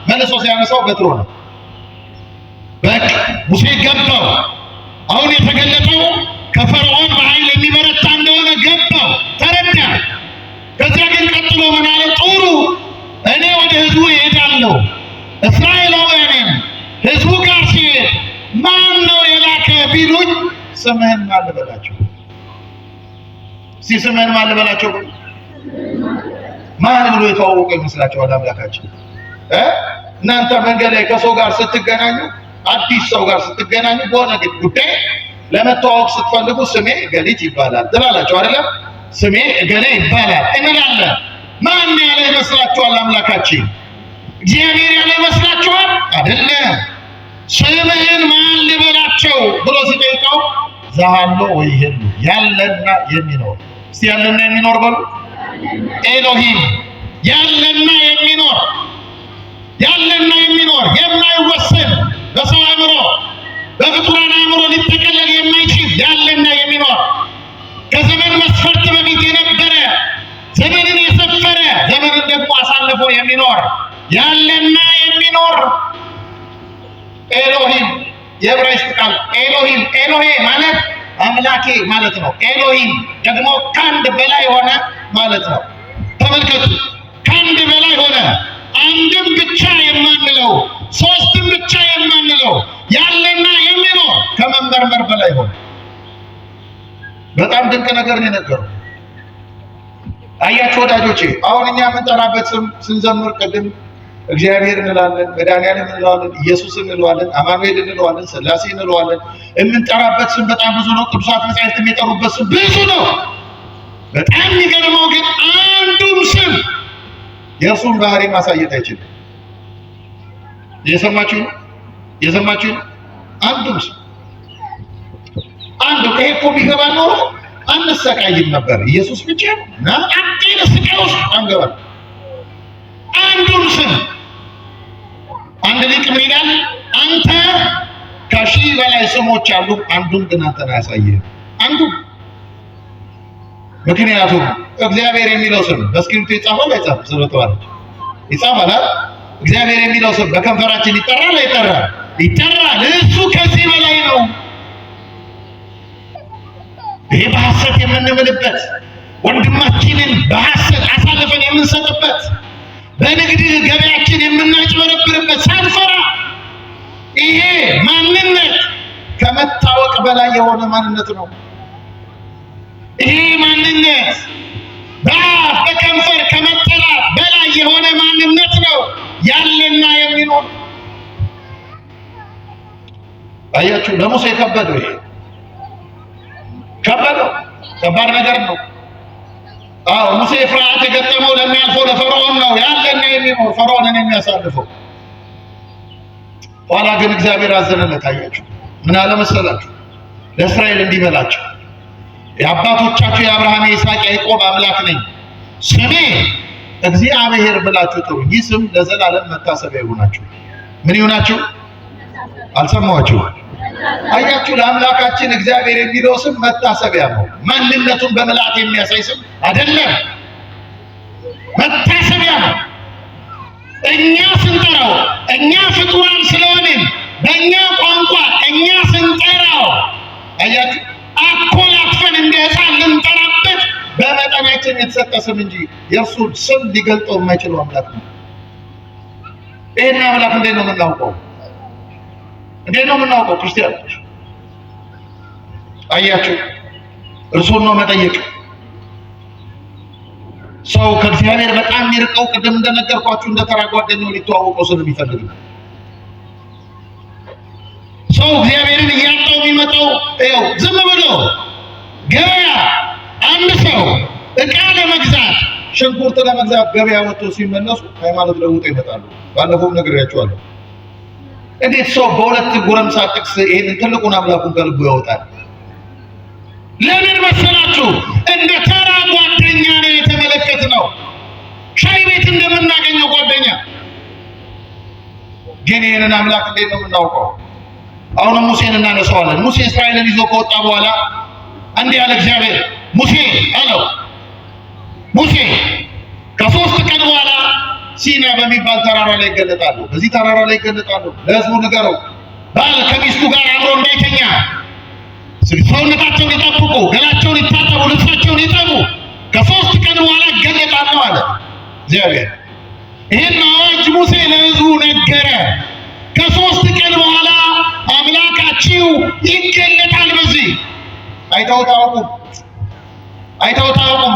መልሶ ሲያነሳው በትር ሆነ። በቃ ሙሴ ገባው። አሁን የተገለጠው ከፈርዖን በኃይል የሚበረታ እንደሆነ ገባው፣ ተረዳ። ከዚያ ግን ቀጥሎ ምን አለ? ጥሩ እኔ ወደ ህዝቡ እሄዳለሁ። እስራኤላውያንን ህዝቡ ጋር ሲሄድ ማን ነው የላከ ቢሉኝ ስምህን ማን ልበላቸው? ስምህን ማን ልበላቸው? ማን ብሎ የተዋወቀ ይመስላችኋል? አምላካችን እናንተ መንገድ ላይ ከሰው ጋር ስትገናኙ፣ አዲስ ሰው ጋር ስትገናኙ በሆነ ጉዳይ ለመተዋወቅ ስትፈልጉ ስሜ ገሊት ይባላል ትላላችሁ አይደለም? ስሜ ገሌ ይባላል እንላለን። ማን ያለ ይመስላችኋል? አምላካችን እግዚአብሔር ያለ ይመስላችኋል? አይደለም። ስምህን ማን ልበላቸው ብሎ ሲጠይቀው ዛሃሎ ወይ ይሄሉ ያለና የሚኖር እስቲ ያለና የሚኖር በሉ። ኤሎሂም ያለና የሚኖር ያለና የሚኖር የማይወሰን በሰው አእምሮ በፍጡራን አእምሮ ሊጠቀለል የማይችል ያለና የሚኖር ከዘመን መስፈርት በፊት የነበረ ዘመንን የሰፈረ ዘመንን ደግሞ አሳልፎ የሚኖር ያለና የሚኖር ኤሎሂም የዕብራይስጥ ቃል ኤሎሂም ኤሎሄ ማለት አምላኬ ማለት ነው። ኤሎሂም ደግሞ ከአንድ በላይ ሆነ ማለት ነው። ተመልከቱ፣ ከአንድ በላይ ሆነ፣ አንድም ብቻ የማንለው ሶስትም ብቻ የማንለው ያለና የሚኖር ከመመርመር በላይ ሆነ። በጣም ድንቅ ነገር ነው የነገረው። አያችሁ ወዳጆቼ፣ አሁን እኛ የምንጠራበት ስም ስንዘምር ቅድም እግዚአብሔር እንላለን፣ መድኃኒዓለም እንለዋለን፣ ኢየሱስ እንለዋለን፣ አማኑኤል እንለዋለን፣ ሥላሴ እንለዋለን። የምንጠራበት ስም በጣም ብዙ ነው። ቅዱሳት መጻሕፍት የሚጠሩበት ስም ብዙ ነው። በጣም የሚገርመው ግን አንዱም ስም የእርሱን ባህሪ ማሳየት አይችልም። የሰማችሁ አንዱም ስም አንዱ ይሄ እኮ ቢገባ ኖሮ አንሰቃይም ነበር። ኢየሱስ ብቻ እና አንዴን ስቃይ ውስጥ አንገባም። አንዱም ስም አንድ ሊቅ ምን ይላል? አንተ ከሺህ በላይ ስሞች አሉ፣ አንዱም ግን አንተን አያሳይህም። አንዱ ምክንያቱም እግዚአብሔር የሚለው ስም በስክሪፕቱ ይጻፋል አይጻፍም? ስለተዋለ ይጻፋል። እግዚአብሔር የሚለው ስም በከንፈራችን ይጠራል አይጠራም? ይጠራል። እሱ ከዚህ በላይ ነው። ይሄ በሐሰት የምንምልበት ወንድማችንን በሐሰት አሳልፈን የምንሰጥበት በንግድ ገበያችን የምናጭበረብርበት ሳንፈራ ይሄ ማንነት ከመታወቅ በላይ የሆነ ማንነት ነው። ይሄ ማንነት በአፍ በከንፈር ከመጠራት በላይ የሆነ ማንነት ነው ያለና የሚኖር። አያችሁ፣ ለሙሴ ከበደው። ይሄ ከበደው፣ ከባድ ነገር ነው። አዎ ሙሴ ፍርሃት የገጠመው ለሚያልፈው ለፈርዖን ነው ያለና የሚኖር ፈርዖንን የሚያሳልፈው። ኋላ ግን እግዚአብሔር አዘነለት። አያችሁ፣ ምን አለ መሰላችሁ? ለእስራኤል እንዲህ በላቸው፣ የአባቶቻችሁ የአብርሃም የይስሐቅ ያዕቆብ አምላክ ነኝ፣ ስሜ እግዚአብሔር ብላችሁ ጥሩ። ይህ ስም ለዘላለም መታሰቢያ ይሁናችሁ። ምን ይሁናችሁ? አልሰማችሁ? አያችሁ፣ ለአምላካችን እግዚአብሔር የሚለው ስም መታሰቢያ ነው። ማንነቱን በምልአት የሚያሳይ ስም አይደለም፣ መታሰቢያ ነው። እኛ ስንጠራው፣ እኛ ፍጡራን ስለሆንን በእኛ ቋንቋ እኛ ስንጠራው፣ አያችሁ፣ አኮላትፈን እንደ ሕፃን ልንጠራበት በመጠናችን የተሰጠ ስም እንጂ የእርሱን ስም ሊገልጠው የማይችለው አምላክ ነው። ይህን አምላክ እንዴት ነው የምናውቀው? እንዴት ነው የምናውቀው? ክርስቲያኖች አያችሁ፣ እርሱን ነው መጠየቅ። ሰው ከእግዚአብሔር በጣም የሚርቀው ቅድም እንደነገርኳችሁ እንደ ተራ ጓደኛው ሊተዋወቀው ስለሚፈልግ ነው። ሰው እግዚአብሔርን እያጣው የሚመጣው ይኸው ዝም ብሎ ገበያ አንድ ሰው ዕቃ ለመግዛት ሽንኩርት ለመግዛት ገበያ ወጥቶ ሲመለሱ ሃይማኖት ለውጦ ይመጣሉ። ባለፈው ነግሬያችኋለሁ። እንዴት ሰው በሁለት ጎረምሳ ጥቅስ ይሄንን ትልቁን አምላኩን ከልቡ ያወጣል? ለምን መሰላችሁ? እንደ ተራ ጓደኛ ነው የተመለከትነው። ሻይ ቤት እንደምናገኘው ጓደኛ። ግን ይሄንን አምላክ እንዴት ነው የምናውቀው? አሁንም ሙሴን እናነሳዋለን። ሙሴ እስራኤልን ይዞ ከወጣ በኋላ እንዲህ ያለ እግዚአብሔር ሙሴ አለው። ሙሴ ከ3 ቀን በኋላ ሲና በሚባል ተራራ ላይ ይገለጣሉ። በዚህ ተራራ ላይ ይገለጣሉ። ለሕዝቡ ንገረው፣ ባል ከሚስቱ ጋር አብሮ እንዳይተኛ ሰውነታቸውን ይጠብቁ፣ ገላቸውን ይታጠቡ፣ ልብሳቸውን ይጠቡ፣ ከ3 ቀን በኋላ እገለጣለሁ አለ እግዚአብሔር። ይህን አዋጅ ሙሴ ለሕዝቡ ነገረ። ከ3 ቀን በኋላ አምላካችሁ ይገለጣል። በዚህ አይተውት አያውቁም።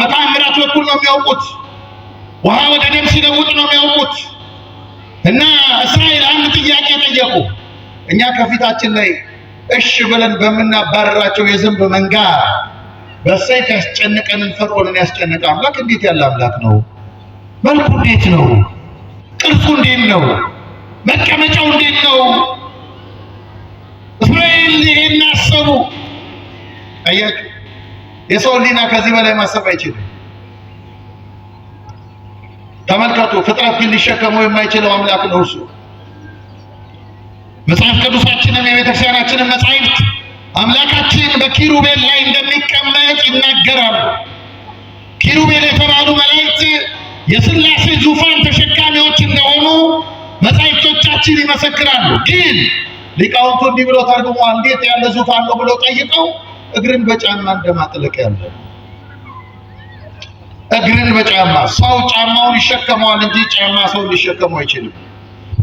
በተአምራት በኩል ነው የሚያውቁት። ውሃ ወደ ደም ሲለውጥ ነው የሚያውቁት። እና እስራኤል አንድ ጥያቄ ጠየቁ። እኛ ከፊታችን ላይ እሺ ብለን በምናባረራቸው የዝንብ መንጋ በሰይፍ ያስጨነቀንን ፈርዖንን ያስጨነቀ አምላክ እንዴት ያለ አምላክ ነው? መልኩ እንዴት ነው? ቅርጹ እንዴት ነው? መቀመጫው እንዴት ነው? እስራኤል ይሄን አሰቡ። አያችሁ፣ የሰው ሕሊና ከዚህ በላይ ማሰብ አይችልም። ተመልከቱ፣ ፍጥረት ግን ሊሸከመው የማይችለው አምላክ ነው እሱ። መጽሐፍ ቅዱሳችንም የቤተክርስቲያናችንን መጻሕፍት አምላካችን በኪሩቤል ላይ እንደሚቀመጥ ይናገራሉ። ኪሩቤል የተባሉ መላእክት የሥላሴ ዙፋን ተሸካሚዎች እንደሆኑ መጻሕፍቶቻችን ይመሰክራሉ። ግን ሊቃውንቱ እንዲህ ብለው ተርጉመዋል። እንዴት ያለ ዙፋን ነው ብለው ጠይቀው እግርን በጫማ እንደማጥለቅ ያለ። እግርን በጫማ ሰው ጫማውን ይሸከመዋል እንጂ ጫማ ሰው ሊሸከመው አይችልም።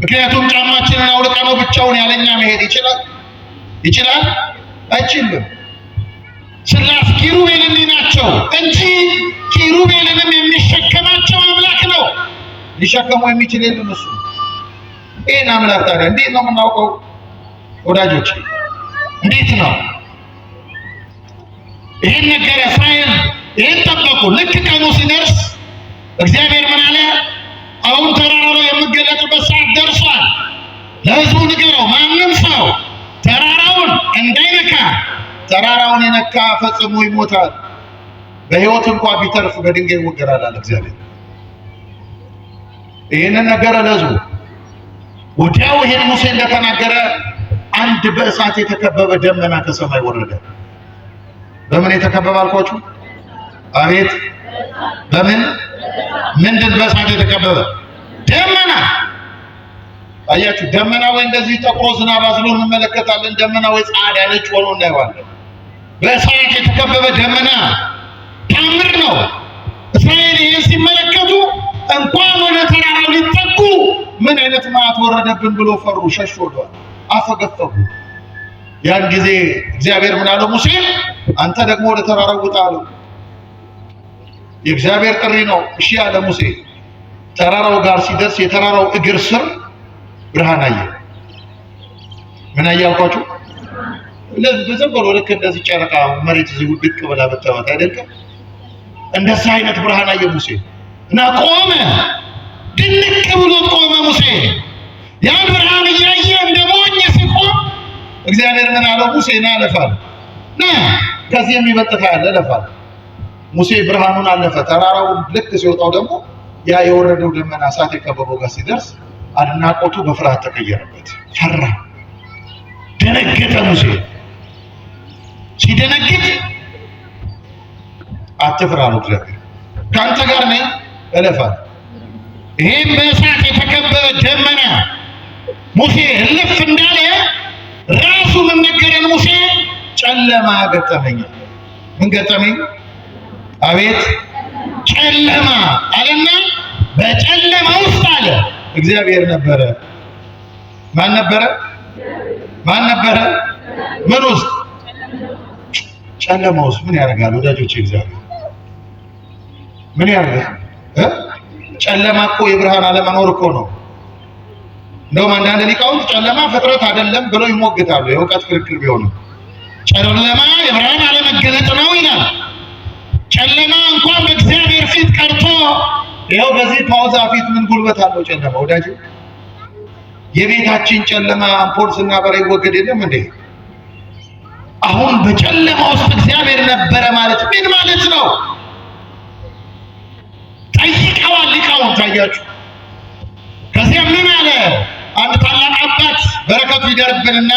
ምክንያቱም ጫማችንን አውልቀነው ብቻውን ያለኛ መሄድ ይችላል? አይችልም። ሥላሴ ኪሩቤል ናቸው እንጂ ኪሩቤልንም የሚሸከማቸው አምላክ ነው። ሊሸከመው የሚችል የለም እሱ። ይህን አምላክ ታዲያ እንዴት ነው የምናውቀው ወዳጆች? እንዴት ነው? ይህን ነገር እስራኤል ይህን ጠበቁ። ልክ ቀኑ ሲደርስ እግዚአብሔር ምን አለ? አሁን ተራራው የሚገለጥበት ሰዓት ደርሷል። ለሕዝቡ ንገረው፣ ማንም ሰው ተራራውን እንዳይነካ። ተራራውን የነካ ፈጽሞ ይሞታል፣ በሕይወት እንኳን ቢተርፍ በድንጋይ ይወገራል አለ እግዚአብሔር። ይህንን ነገረ ለሕዝቡ። ወዲያው ይህን ሙሴ እንደተናገረ አንድ በእሳት የተከበበ ደመና ከሰማይ ወረደ። በምን የተከበበ አልኳችሁ? አቤት! ምንድን በእሳት የተከበበ ደመና። አያችሁ፣ ደመና ወይ እንደዚህ ጠቁሮ ዝናብ አዝሎ እንመለከታለን። ደመና ወይ ጻዳ ነጭ ሆኖ እናየዋለን። በእሳት የተከበበ ደመና ታምር ነው። እስራኤል ይህን ሲመለከቱ እንኳን ወደ ተራራው ሊጠጉ ምን አይነት መዓት ወረደብን ብሎ ፈሩ፣ ሸሹ፣ ወደዋል፣ አፈገፈጉ። ያን ጊዜ እግዚአብሔር ምን አለው? ሙሴ አንተ ደግሞ ወደ ተራራው ውጣ አለው። የእግዚአብሔር ጥሪ ነው። እሺ ያለ ሙሴ ተራራው ጋር ሲደርስ የተራራው እግር ስር ብርሃን አየ። ምን አየ አልኳችሁ? ለዝም ብሎ ልክ እንደዚህ ጨረቃ መሬት እዚህ ውድቅ ብላ ብታወጣ አይደለም? እንደዛ አይነት ብርሃን አየ ሙሴ እና ቆመ። ድንቅ ብሎ ቆመ ሙሴ። ያን ብርሃን እያየ እንደ ሞኝ ሲቆም እግዚአብሔር ምን አለው? ሙሴ ና አለፋል፣ ና ከዚህ የሚበልጥ ያለ አለፋል። ሙሴ ብርሃኑን አለፈ። ተራራውን ልክ ሲወጣው ደግሞ ያ የወረደው ደመና እሳት የከበበው ጋር ሲደርስ አድናቆቱ በፍርሃት ተቀየረበት። ፈራ፣ ደነገጠ። ሙሴ ሲደነግጥ አትፍራ ነው እግዚአብሔር፣ ከአንተ ጋር ነኝ፣ እለፋል። ይሄን በእሳት የተከበበ ደመና ሙሴ እልፍ እንዳለ ራሱ ምን ነገረን? ሙሴ ጨለማ ገጠመኝ። ምን ገጠመኝ? አቤት! ጨለማ አለና በጨለማ ውስጥ አለ እግዚአብሔር ነበረ። ማን ነበረ? ምን ውስጥ? ጨለማ ውስጥ ምን ያደርጋል ወዳጆች? እግዚአብሔር ምን ያደርጋል? ጨለማ እኮ የብርሃን አለመኖር እኮ ነው። እንደውም አንዳንድ ሊቃውንት ጨለማ ፍጥረት አይደለም ብለው ይሞግታሉ። የእውቀት ክርክር ቢሆንም ጨለማ የብርሃን አለመገለጥ ነው ይላል። ጨለማ እንኳን በእግዚአብሔር ፊት ቀርቶ ይኸው በዚህ ፓውዛ ፊት ምን ጉልበት አለው ጨለማ ወዳጅ? የቤታችን ጨለማ አምፖል ስናበራ ይወገድ የለም እንዴ? አሁን በጨለማ ውስጥ እግዚአብሔር ነበረ ማለት ምን ማለት ነው? ጠይቀዋል ሊቃውንት። ታያችሁ። ከዚያ ምን አለ አንድ ታላቅ አባት በረከቱ ይደርብንና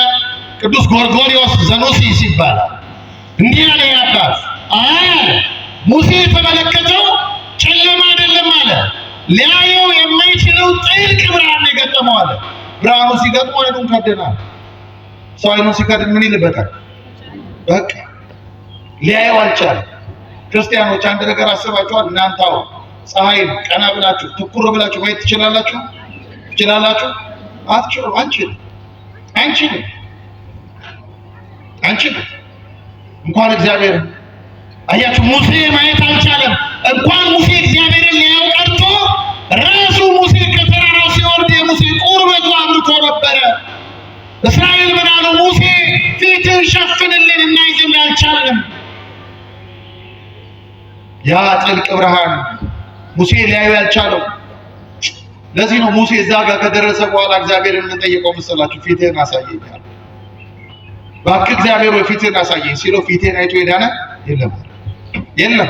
ቅዱስ ጎርጎርዮስ ዘኖሲስ ይባላል። እንዲህ አለ አባት፣ አለ ሙሴ የተመለከተው ጨለማ አይደለም አለ፣ ሊያየው የማይችለው ጥልቅ ብርሃን የገጠመው አለ። ብርሃኑ ሲገጥመው አይኑን ከደናል። ሰው አይኑን ሲከድን ምን ይልበታል? በቃ ሊያየው አልቻለም። ክርስቲያኖች አንድ ነገር አስባችኋል? እናንተው ፀሐይን ቀና ብላችሁ ትኩር ብላችሁ ማየት ትችላላችሁ? ትችላላችሁ? አትችሉም። አንችልም። እንኳን እግዚአብሔር አያችሁ፣ ሙሴ ማየት አልቻለም። እንኳን ሙሴ እግዚአብሔርን ሊያየው ቀርቶ ራሱ ሙሴ ከተራራው ሲወርድ የሙሴ ቁርበቱ አብርቶ ነበረ። እስራኤል ምን አሉ? ሙሴ ፊትህን ሸፍንልን እናይ ዘንድ አልቻለም። ያ ጥልቅ ብርሃን ሙሴ ሊያየው ያልቻለው። ለዚህ ነው ሙሴ እዛ ጋር ከደረሰ በኋላ እግዚአብሔርን የጠየቀው መሰላችሁ? ፊትህን አሳየኝ አለ። እባክህ እግዚአብሔር ወይ ፊትህን አሳየኝ ሲለው ፊትህን አይቶ ሄዳነ የለም።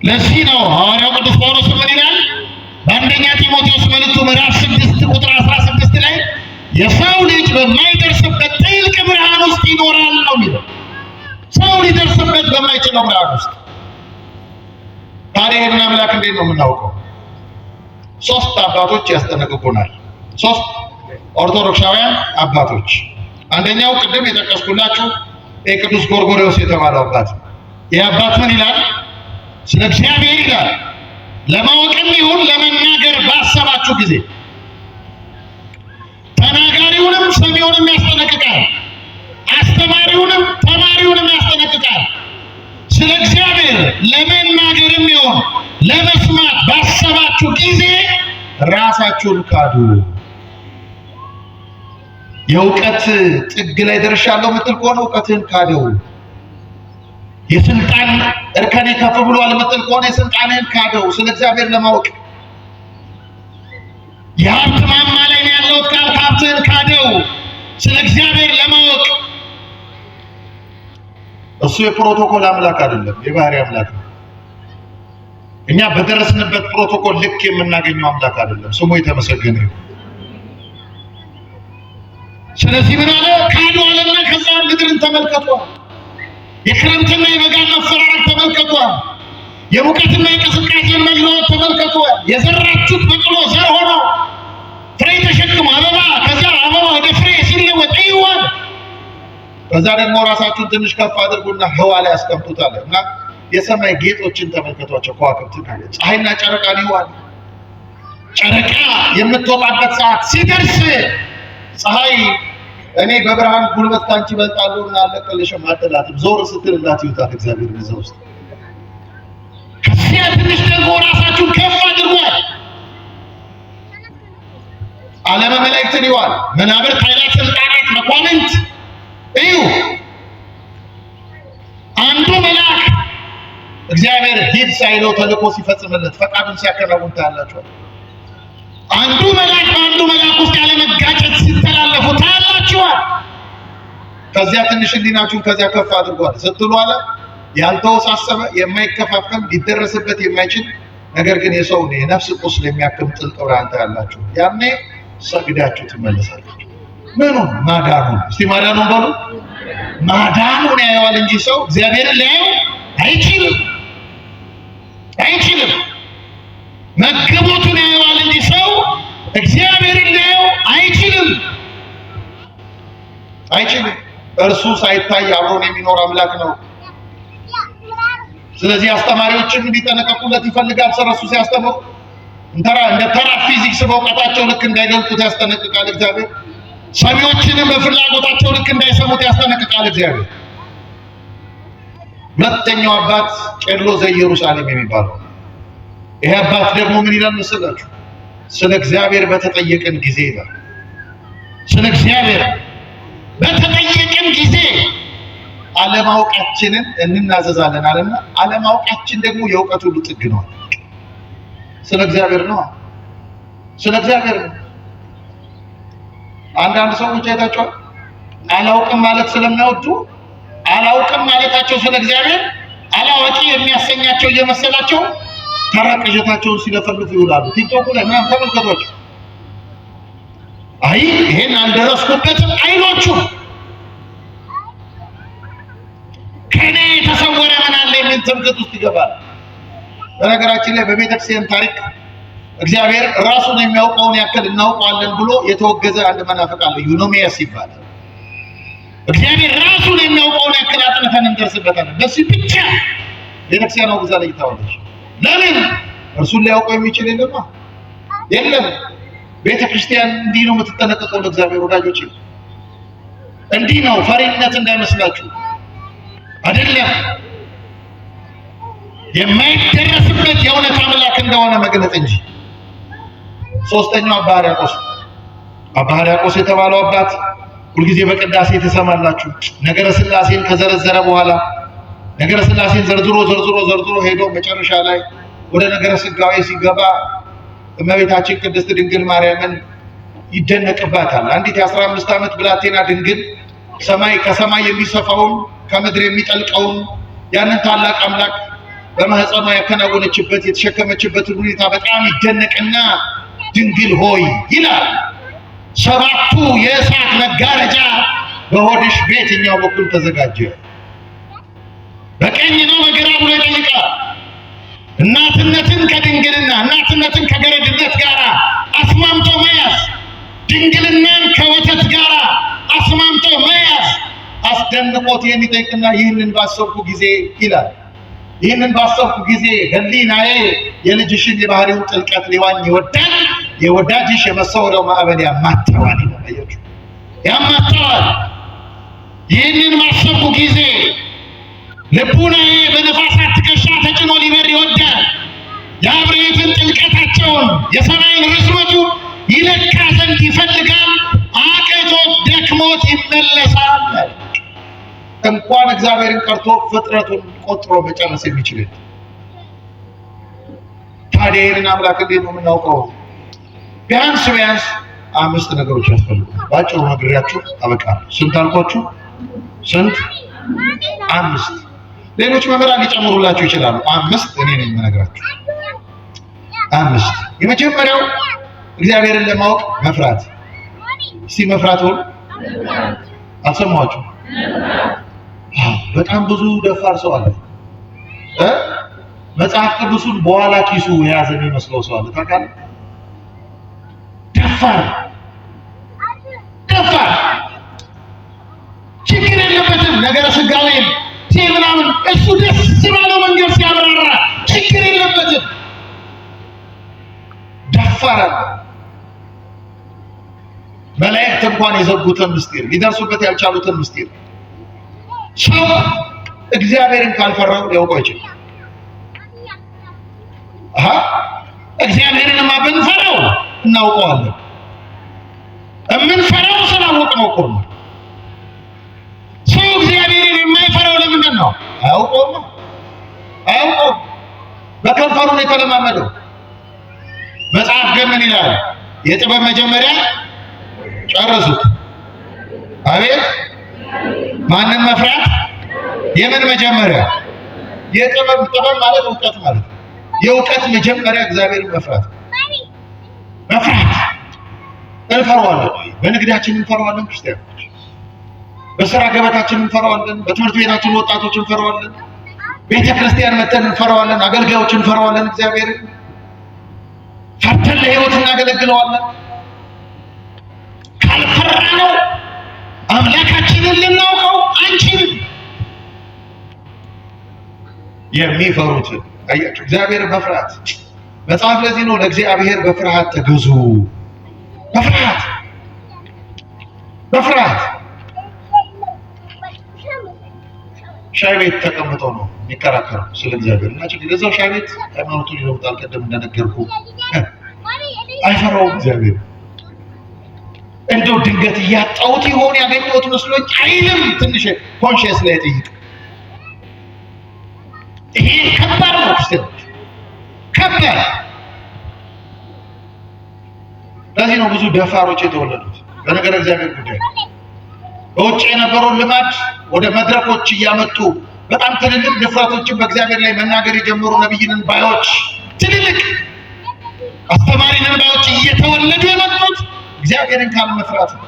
ለዚህ ነው ሐዋርያው ቅዱስ ጳውሎስ ምን ይላል? በአንደኛ ጢሞቴዎስ መልእክቱ ምዕራፍ 6 ቁጥር 16 ላይ የሰው ልጅ በማይደርስበት ጥልቅ ብርሃን ውስጥ ይኖራል ነው የሚለው። ሰው ሊደርስበት በማይችለው ብርሃን ውስጥ። ታዲያ ይህን አምላክ እንዴት ነው የምናውቀው? ሶስት አባቶች ያስጠነቅቁናል። ሶስት ኦርቶዶክሳውያን አባቶች። አንደኛው ቅድም የጠቀስኩላችሁ የቅዱስ ጎርጎርዮስ የተባለው አባት። ይህ አባት ምን ይላል? ስለ እግዚአብሔር ይላል ለማወቅም ይሁን ለመናገር ባሰባችሁ ጊዜ ተናጋሪውንም ሰሚውንም ያስጠነቅቃል፣ አስተማሪውንም ተማሪውንም ያስጠነቅቃል። ስለ እግዚአብሔር ለመናገርም ይሁን ለመስማት ባሰባችሁ ጊዜ ራሳችሁን ካዱ። የእውቀት ጥግ ላይ ደርሻለሁ የምትል ከሆነ እውቀትህን ካደው። የስልጣን እርከኔ ከፍ ብሏል የምትል ከሆነ የስልጣንህን ካደው። ስለ እግዚአብሔር ለማወቅ የሀብት ማማ ላይ ነው ያለሁት ካልክ ሀብትህን ካደው። ስለ እግዚአብሔር ለማወቅ እሱ የፕሮቶኮል አምላክ አይደለም፣ የባህሪ አምላክ ነው። እኛ በደረስንበት ፕሮቶኮል ልክ የምናገኘው አምላክ አይደለም። ስሙ የተመሰገነ ይሁን። ስለዚህ ምን አለ? ካዱ አለና ከዛ ምድርን ተመልከቷ። የክረምትና የበጋን መፈራረቅ ተመልከቷ። የሙቀትና የቅዝቃዜን መለዋወጥ ተመልከቷ። የዘራችሁት በቅሎ ዘር ሆኖ ፍሬ ተሸክሞ አበባ፣ ከዛ አበባ ወደ ፍሬ ሲለወጥ ይዋል። ከዛ ደግሞ ራሳችሁን ትንሽ ከፍ አድርጉና ህዋ ላይ አስቀምጡታል እና የሰማይ ጌጦችን ተመልከቷቸው። ከዋክብትን፣ ፀሐይና ጨረቃን ይዋል። ጨረቃ የምትወጣበት ሰዓት ሲደርስ ፀሐይ እኔ በብርሃን ጉልበት ካንቺ እበልጣለሁ እና አለቀልሽም አትላትም። ዞር ስትልላት ይውጣል እግዚአብሔር እዛ ውስጥ። ከዚያ ትንሽ ደግሞ ራሳችሁን ከፍ አድርጓል። ዓለመ መላእክትን ይዋል። መናብርት፣ ኃይላት፣ ስልጣናት፣ መኳንንት እዩ። አንዱ መልአክ እግዚአብሔር ሂድ ሳይለው ተልእኮ ሲፈጽምለት ፈቃዱን ሲያከናውን ታያላችሁ። አንዱ መልአክ በአንዱ መልአክ ውስጥ ያለ መጋጨት ሲተላለፉ ታያላችኋል። ከዚያ ትንሽ ህሊናችሁን ከዚያ ከፍ አድርጓል ስትሉ አለ ያልተወሳሰበ የማይከፋፈል ሊደረስበት የማይችል ነገር ግን የሰውን የነፍስ ቁስል የሚያክም ጥልቅ ብርሃን ታያላችሁ። ያኔ ሰግዳችሁ ትመለሳላችሁ። ምኑን? ማዳኑን። እስቲ ማዳኑን በሉ። ማዳኑን ያየዋል እንጂ ሰው እግዚአብሔርን ሊያየው አይችልም። መገቦቱን ያየዋል እንጂ ሰው እግዚአብሔርን ሊያየው አይችልም። እርሱ ሳይታይ አብሮን የሚኖር አምላክ ነው። ስለዚህ አስተማሪዎችን እንዲጠነቀቁለት ይፈልጋል። ስለሱ ሲያስተምሩ እንደ ተራ ፊዚክስ በእውቀታቸው ልክ እንዳይገልጡት ያስጠነቅቃል እግዚአብሔር። ሰሚዎችንም በፍላጎታቸው ልክ እንዳይሰሙት ያስጠነቅቃል እግዚአብሔር። ሁለተኛው አባት ቄርሎስ ዘኢየሩሳሌም የሚባለው ይሄ አባት ደግሞ ምን ይላል መሰላችሁ? ስለ እግዚአብሔር በተጠየቀን ጊዜ ይላል። ስለ እግዚአብሔር በተጠየቀን ጊዜ አለማወቃችንን እንናዘዛለን አለና አለማወቃችን ደግሞ የእውቀት ሁሉ ጥግ ነው። ስለ እግዚአብሔር ነው። አንዳንድ ሰዎች አይታችኋል። አላውቅም ማለት ስለሚያወዱ አላውቅም ማለታቸው ስለ እግዚአብሔር አላዋቂ የሚያሰኛቸው እየመሰላቸው ተራቀጀታቸውን ሲለፈልፉ ይውላሉ። ቲክቶክ ላይ ምናምን ተመልከቷቸው። አይ ይሄን አልደረስኩበትም አይሏችሁ። ከኔ የተሰወረ ምን አለ የሚል ትምክህት ውስጥ ይገባል። በነገራችን ላይ በቤተክርስቲያን ታሪክ እግዚአብሔር ራሱን የሚያውቀውን ያክል እናውቀዋለን ብሎ የተወገዘ አንድ መናፍቅ አለ። ዩኖሚያስ ይባላል። እግዚአብሔር ራሱን የሚያውቀውን ያክል አጥንተን እንደርስበታለን። በዚህ ብቻ ቤተክርስቲያን ወግዛ ላይ ታወለች። ለምን እርሱን ሊያውቀው የሚችል የለም። ቤተክርስቲያን እንዲህ ነው የምትጠነቀቀው ለእግዚአብሔር ወዳጆች። እንዲህ ነው፣ ፈሪነት እንዳይመስላችሁ አይደለም። የማይደረስበት የእውነት አምላክ እንደሆነ መግለጥ እንጂ። ሶስተኛው አባ ሕርያቆስ የተባለው አባት ሁልጊዜ በቅዳሴ ተሰማላችሁ። ነገረ ሥላሴን ከዘረዘረ በኋላ ነገረ ሥላሴን ዘርዝሮ ሄዶ መጨረሻ ላይ ወደ ነገረ ሥጋዌ ሲገባ እመቤታችን ቅድስት ድንግል ማርያምን ይደነቅባታል። አንዲት የ15 ዓመት ብላቴና ድንግል ከሰማይ የሚሰፋውን ከምድር የሚጠልቀውን ያንን ታላቅ አምላክ በማህፀኗ ያከናወነችበት የተሸከመችበትን ሁኔታ በጣም ይደነቅና ድንግል ሆይ ይላል፣ 7ቱ የእሳት መጋረጃ በሆድሽ በየትኛው በኩል ተዘጋጀ? በቀኝ ነው በግራ ብሎ ይጠይቃል። እናትነትን ከድንግልና እናትነትን ከገረድነት ጋር አስማምቶ መያዝ፣ ድንግልናን ከወተት ጋር አስማምቶ መያዝ አስደንቆት የሚጠይቅና ይህንን ባሰብኩ ጊዜ ይላል፣ ይህንን ባሰብኩ ጊዜ ሕሊናዬ የልጅሽን የባህሪውን ጥልቀት ሊዋኝ ይወዳል፣ የወዳጅሽ የመሰወሪያው ማዕበል ያማተዋል ይላል። ያማተዋል። ይህንን ባሰብኩ ጊዜ ልቡናዬ በነፋሳት ትከሻ ተጭኖ ሊበር ይወዳል። የአብሬትን ጥልቀታቸውን የሰማይን ርዝመቱ ይለካ ዘንድ ይፈልጋል። አቅቶት ደክሞት ይመለሳል። እንኳን እግዚአብሔርን ቀርቶ ፍጥረቱን ቆጥሮ መጨረስ የሚችል ታዲያ ይህንን አምላክ እንዴት ነው የምናውቀው? ቢያንስ 5 ነገሮች ያስፈልጉ። ባጭሩ ነግሬያችሁ አበቃለሁ። ስንት አልኳችሁ? ስንት? 5። ሌሎች መምህራን ሊጨምሩላችሁ ይችላሉ። 5 እኔ ነኝ የምነግራችሁ። 5 የመጀመሪያው እግዚአብሔርን ለማወቅ መፍራት። እስቲ መፍራት ሆነ አልሰማችሁ? በጣም ብዙ ደፋር ሰው አለ። መጽሐፍ ቅዱሱን በኋላ ኪሱ የያዘ የሚመስለው ሰው አለ። ታውቃለህ? ደፋር ችግር የለበትም። ነገረ ሥጋዌ ምናምን እሱ ደስ ባለው መንገድ ሲያበራራ ችግር የለበትም። ደፋር አለ። መላእክት እንኳን የዘጉትን ምስጢር ሊደርሱበት ያልቻሉትን ምስጢር ሰው እግዚአብሔርን ካልፈራው ሊያውቀው ይችላል። እግዚአብሔርንማ ብንፈራው እናውቀዋለን። የምንፈራው ስላወቅነው እኮ ነው። ሰው እግዚአብሔርን የማይፈራው ለምንድን ነው? አያውቀውም። በከንፈሩ ነው የተለማመደው። መጽሐፍ ግን ምን ይላል? የጥበብ መጀመሪያ ጨረሱት። አቤት ማንን መፍራት? የምን መጀመሪያ? የጥበብ ማለት እውቀት ማለት ነው። የእውቀት መጀመሪያ እግዚአብሔርን መፍራት። እንፈራዋለን። በንግዳችን እንፈራዋለን። ክርስቲያኖች በስራ ገበታችን እንፈራዋለን። በትምህርት ቤታችን ወጣቶች እንፈራዋለን። ቤተክርስቲያን መተን እንፈራዋለን። አገልጋዮች እንፈራዋለን። እግዚአብሔርን ፈርተን ለሕይወት እናገለግለዋለን። ካልፈራነው አምላካችንን ልናውቀው አንችልም። የሚፈሩት አያችሁ፣ እግዚአብሔርን መፍራት መጽሐፍ ለዚህ ነው ለእግዚአብሔር በፍርሃት ተገዙ። በፍርሃት ሻይ ቤት ተቀምጦ ነው የሚከራከረው ስለ እግዚአብሔር እና ችግር ለዛው ሻይ ቤት ሃይማኖቱን ይለውጣል። ቀደም እንደነገርኩ አይፈራውም እግዚአብሔር። እንደው ድንገት እያጣሁት ይሆን ያገኘሁት መስሎኝ አይልም። ትንሽ ኮንሺየስ ላይ ጠይቅ። ይሄ ከባድ ነው ክርስቲያኖች፣ ከባድ። ለዚህ ነው ብዙ ደፋሮች የተወለዱት በነገረ እግዚአብሔር ጉዳይ። በውጭ የነበረውን ልማድ ወደ መድረኮች እያመጡ በጣም ትልልቅ ድፍረቶችን በእግዚአብሔር ላይ መናገር የጀመሩ ነብይንን ባዮች፣ ትልልቅ አስተማሪንን ባዮች እየተወለዱ የመጡት እግዚአብሔርን ካለመፍራት ነው።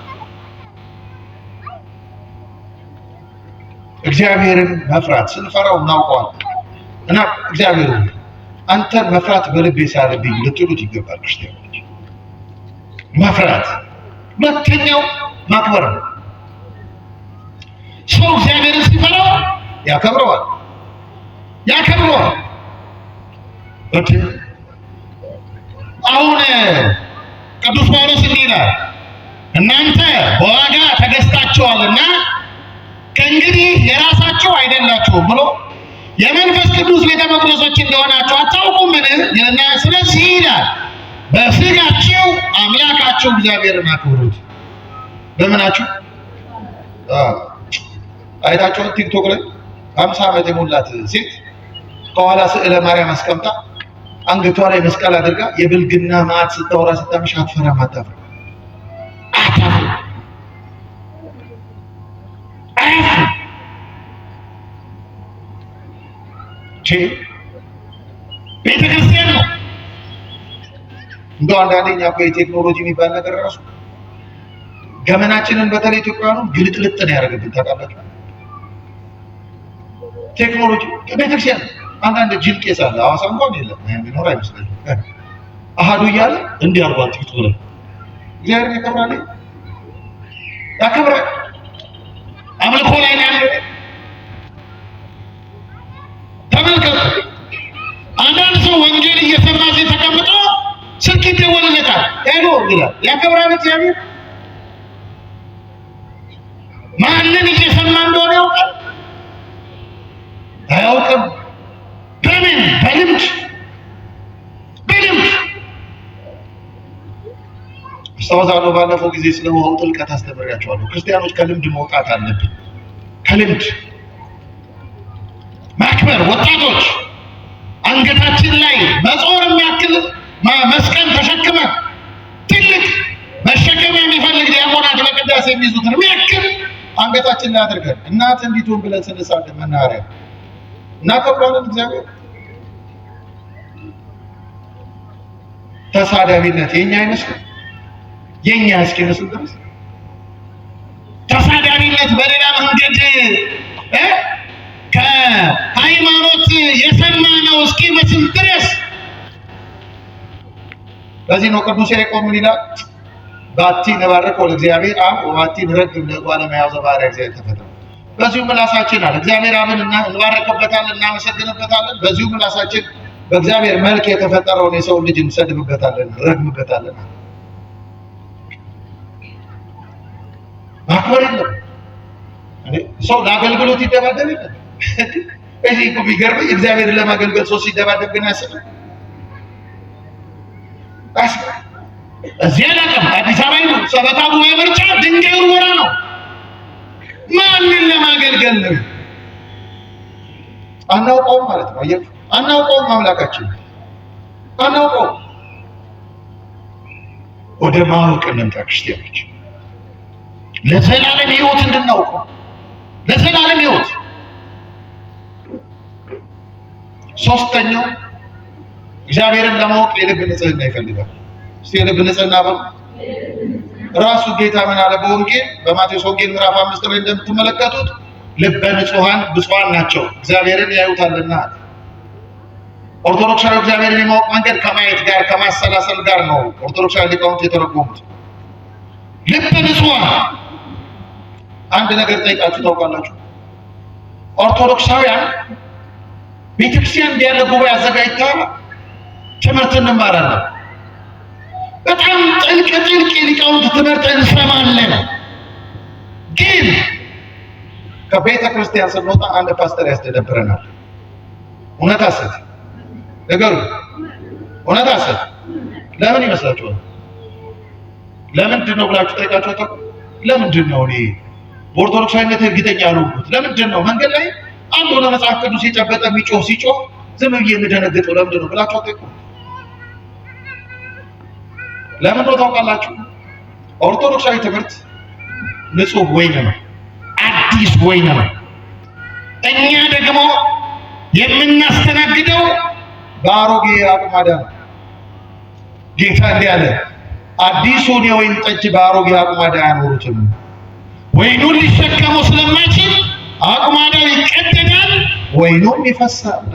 እግዚአብሔርን መፍራት ስንፈራው እናውቀዋለን። እና እግዚአብሔር አንተን መፍራት በልቤ ሳለብኝ ልትሉት ይገባል ክርስቲያኖች። መፍራት ሁለተኛው ማክበር ነው። ሰው እግዚአብሔርን ሲፈራው ያከብረዋል። አሁን ቅዱስ ጳውሎስ እንዲህ ይላል፣ እናንተ በዋጋ ተገዝታችኋልና ከእንግዲህ የራሳችሁ አይደላችሁም ብሎ የመንፈስ ቅዱስ ቤተ መቅደሶች እንደሆናችሁ አታውቁምን ይልና ስለዚህ ይላል በሥጋችሁ አምላካችሁ እግዚአብሔርን አክብሩት። በምናችሁ አይታችሁ ቲክቶክ ላይ 50 ዓመት የሞላት ሴት ከኋላ ስዕለ ማርያም አስቀምጣ አንገቷ ላይ መስቀል አድርጋ የብልግና ማዕት ስታወራ ስታምሽ አትፈራም? አታፍርም? ቤተክርስቲያን ነው። እንደው አንዳንዴኛ እኮ የቴክኖሎጂ የሚባል ነገር ራሱ ገመናችንን በተለይ ኢትዮጵያውያኑ ግልጥልጥ ነው ያደረገብን። ታውቃላችሁ? ቴክኖሎጂ ቤተክርስቲያን አንዳንድ ጅል ቄስ አለ። ሐዋሳ እንኳን የለም የሚኖር አይመስለኝም። አሃዱ እያለ እንዲህ አርጓት ቲክቶክ ላይ እግዚአብሔር ያከብራል። አምልኮ ላይ ነው ያለው። ተመልከቱ። አንዳንድ ሰው ወንጌል እየሰማ እዚህ ተቀምጦ ስልክ ይደወልለታል። ሄሎ ይላል። ያከብራል እግዚአብሔር። ማንን እየሰማ እንደሆነ ያውቃል? አያውቅም። በልምድ አስታውሳለሁ። ባለፈው ጊዜ ስለ ውሃው ጥልቀት አስተምሬያቸዋለሁ። ክርስቲያኖች ከልምድ መውጣት አለብን። ከልምድ ማክበር። ወጣቶች አንገታችን ላይ መጾር የሚያክል መስቀል ተሸክመን ትልቅ መሸከም የሚፈልግ ዲያቆናት ለቅዳሴ የሚይዙትን የሚያክል አንገታችን ላይ አድርገን እናት እንዲቱን ብለን ስንሳለም መናኸሪያ እናከብራለን እግዚአብሔር። ተሳዳቢነት የኛ አይመስልም? የኛ እስኪመስል ድረስ ተሳዳቢነት በሌላ መንገድ ከሃይማኖት የሰማነው እስኪመስል ድረስ። ለዚህ ነው ቅዱስ ያዕቆብ ምን ይላል? ባቲ ነባረከው ለእግዚአብሔር አብ ወባቲ ንረግም ለጓለ መያዘ ባሪያ እግዚአብሔር ተፈጠረ። በዚሁ ምላሳችን አለ እግዚአብሔር አብን እንባረከበታለን፣ እናመሰግንበታለን። በዚሁ ምላሳችን በእግዚአብሔር መልክ የተፈጠረውን የሰው ልጅ እንሰድብበታለን፣ እንረግምበታለን። ማክበር የለም። ሰው ለአገልግሎት ይደባደብ የለም። እዚህ እኮ ቢገርመኝ እግዚአብሔርን ለማገልገል ሰው ሲደባደብ ግን አያስብም። እዚህ አላውቅም። አዲስ አበባ ነው ሰበታ ጉባኤ ምርጫ ድንጋይ ውርወራ ነው። ማንን ለማገልገል ነው? አናውቀውም ማለት ነው። አየህ፣ አናውቀውም። አምላካችን አናውቀውም። ወደ ማወቅ እንምጣ ክርስቲያኖች። ለዘላለም ሕይወት እንድናውቀው፣ ለዘላለም ሕይወት። ሶስተኛው እግዚአብሔርን ለማወቅ የልብ ንጽህና ይፈልጋል። እስቲ የልብ ንጽህና ራሱ ጌታ ምን አለ በወንጌል በማቴዎስ ወንጌል ምዕራፍ 5 ላይ እንደምትመለከቱት ልበ ንጹሃን ብፁዓን ናቸው እግዚአብሔርን ያዩታልና። ኦርቶዶክሳዊ እግዚአብሔርን የማወቅ መንገድ ከማየት ጋር ከማሰላሰል ጋር ነው ኦርቶዶክሳዊ ሊቃውንት የተረጎሙት። ልበ ንጹሃን አንድ ነገር ጠይቃችሁ ታውቃላችሁ? ኦርቶዶክሳውያን ቤተክርስቲያን እንዲያለ ጉባኤ አዘጋጅታ ትምህርት እንማራለን። በጣም ጥልቅ የሊቃውንት ትምህርት እንሰማለን። ግን ከቤተ ክርስቲያን ስንወጣ አንድ ፓስተር ያስደነብረናል። እውነት ሐሰት ነገሩ እውነት ሐሰት ለምን ይመስላችኋል? ለምንድን ነው ብላችሁ ጠይቃችሁ አታውቁም? ለምንድን ነው እኔ በኦርቶዶክሳዊነት እርግጠኛ ያልሆንኩት? ለምንድን ነው መንገድ ላይ አንድ ሆነ መጽሐፍ ቅዱስ የጨበጠ ሲጮህ ዝም ብዬ የምደነግጠው? ለምንድን ነው ብላችሁ አታውቁም? ለምን ነው ታውቃላችሁ? ኦርቶዶክሳዊ ትምህርት ንጹህ ወይን ነው፣ አዲስ ወይን ነው። እኛ ደግሞ የምናስተናግደው በአሮጌ አቁማዳ ነው። ጌታ እንዲህ አለ፣ አዲሱን የወይን ጠጅ በአሮጌ አቁማዳ አያኖሩትም። ወይኑን ሊሸከመው ስለማይችል አቁማዳው ይቀደዳል፣ ወይኑም ይፈሳል።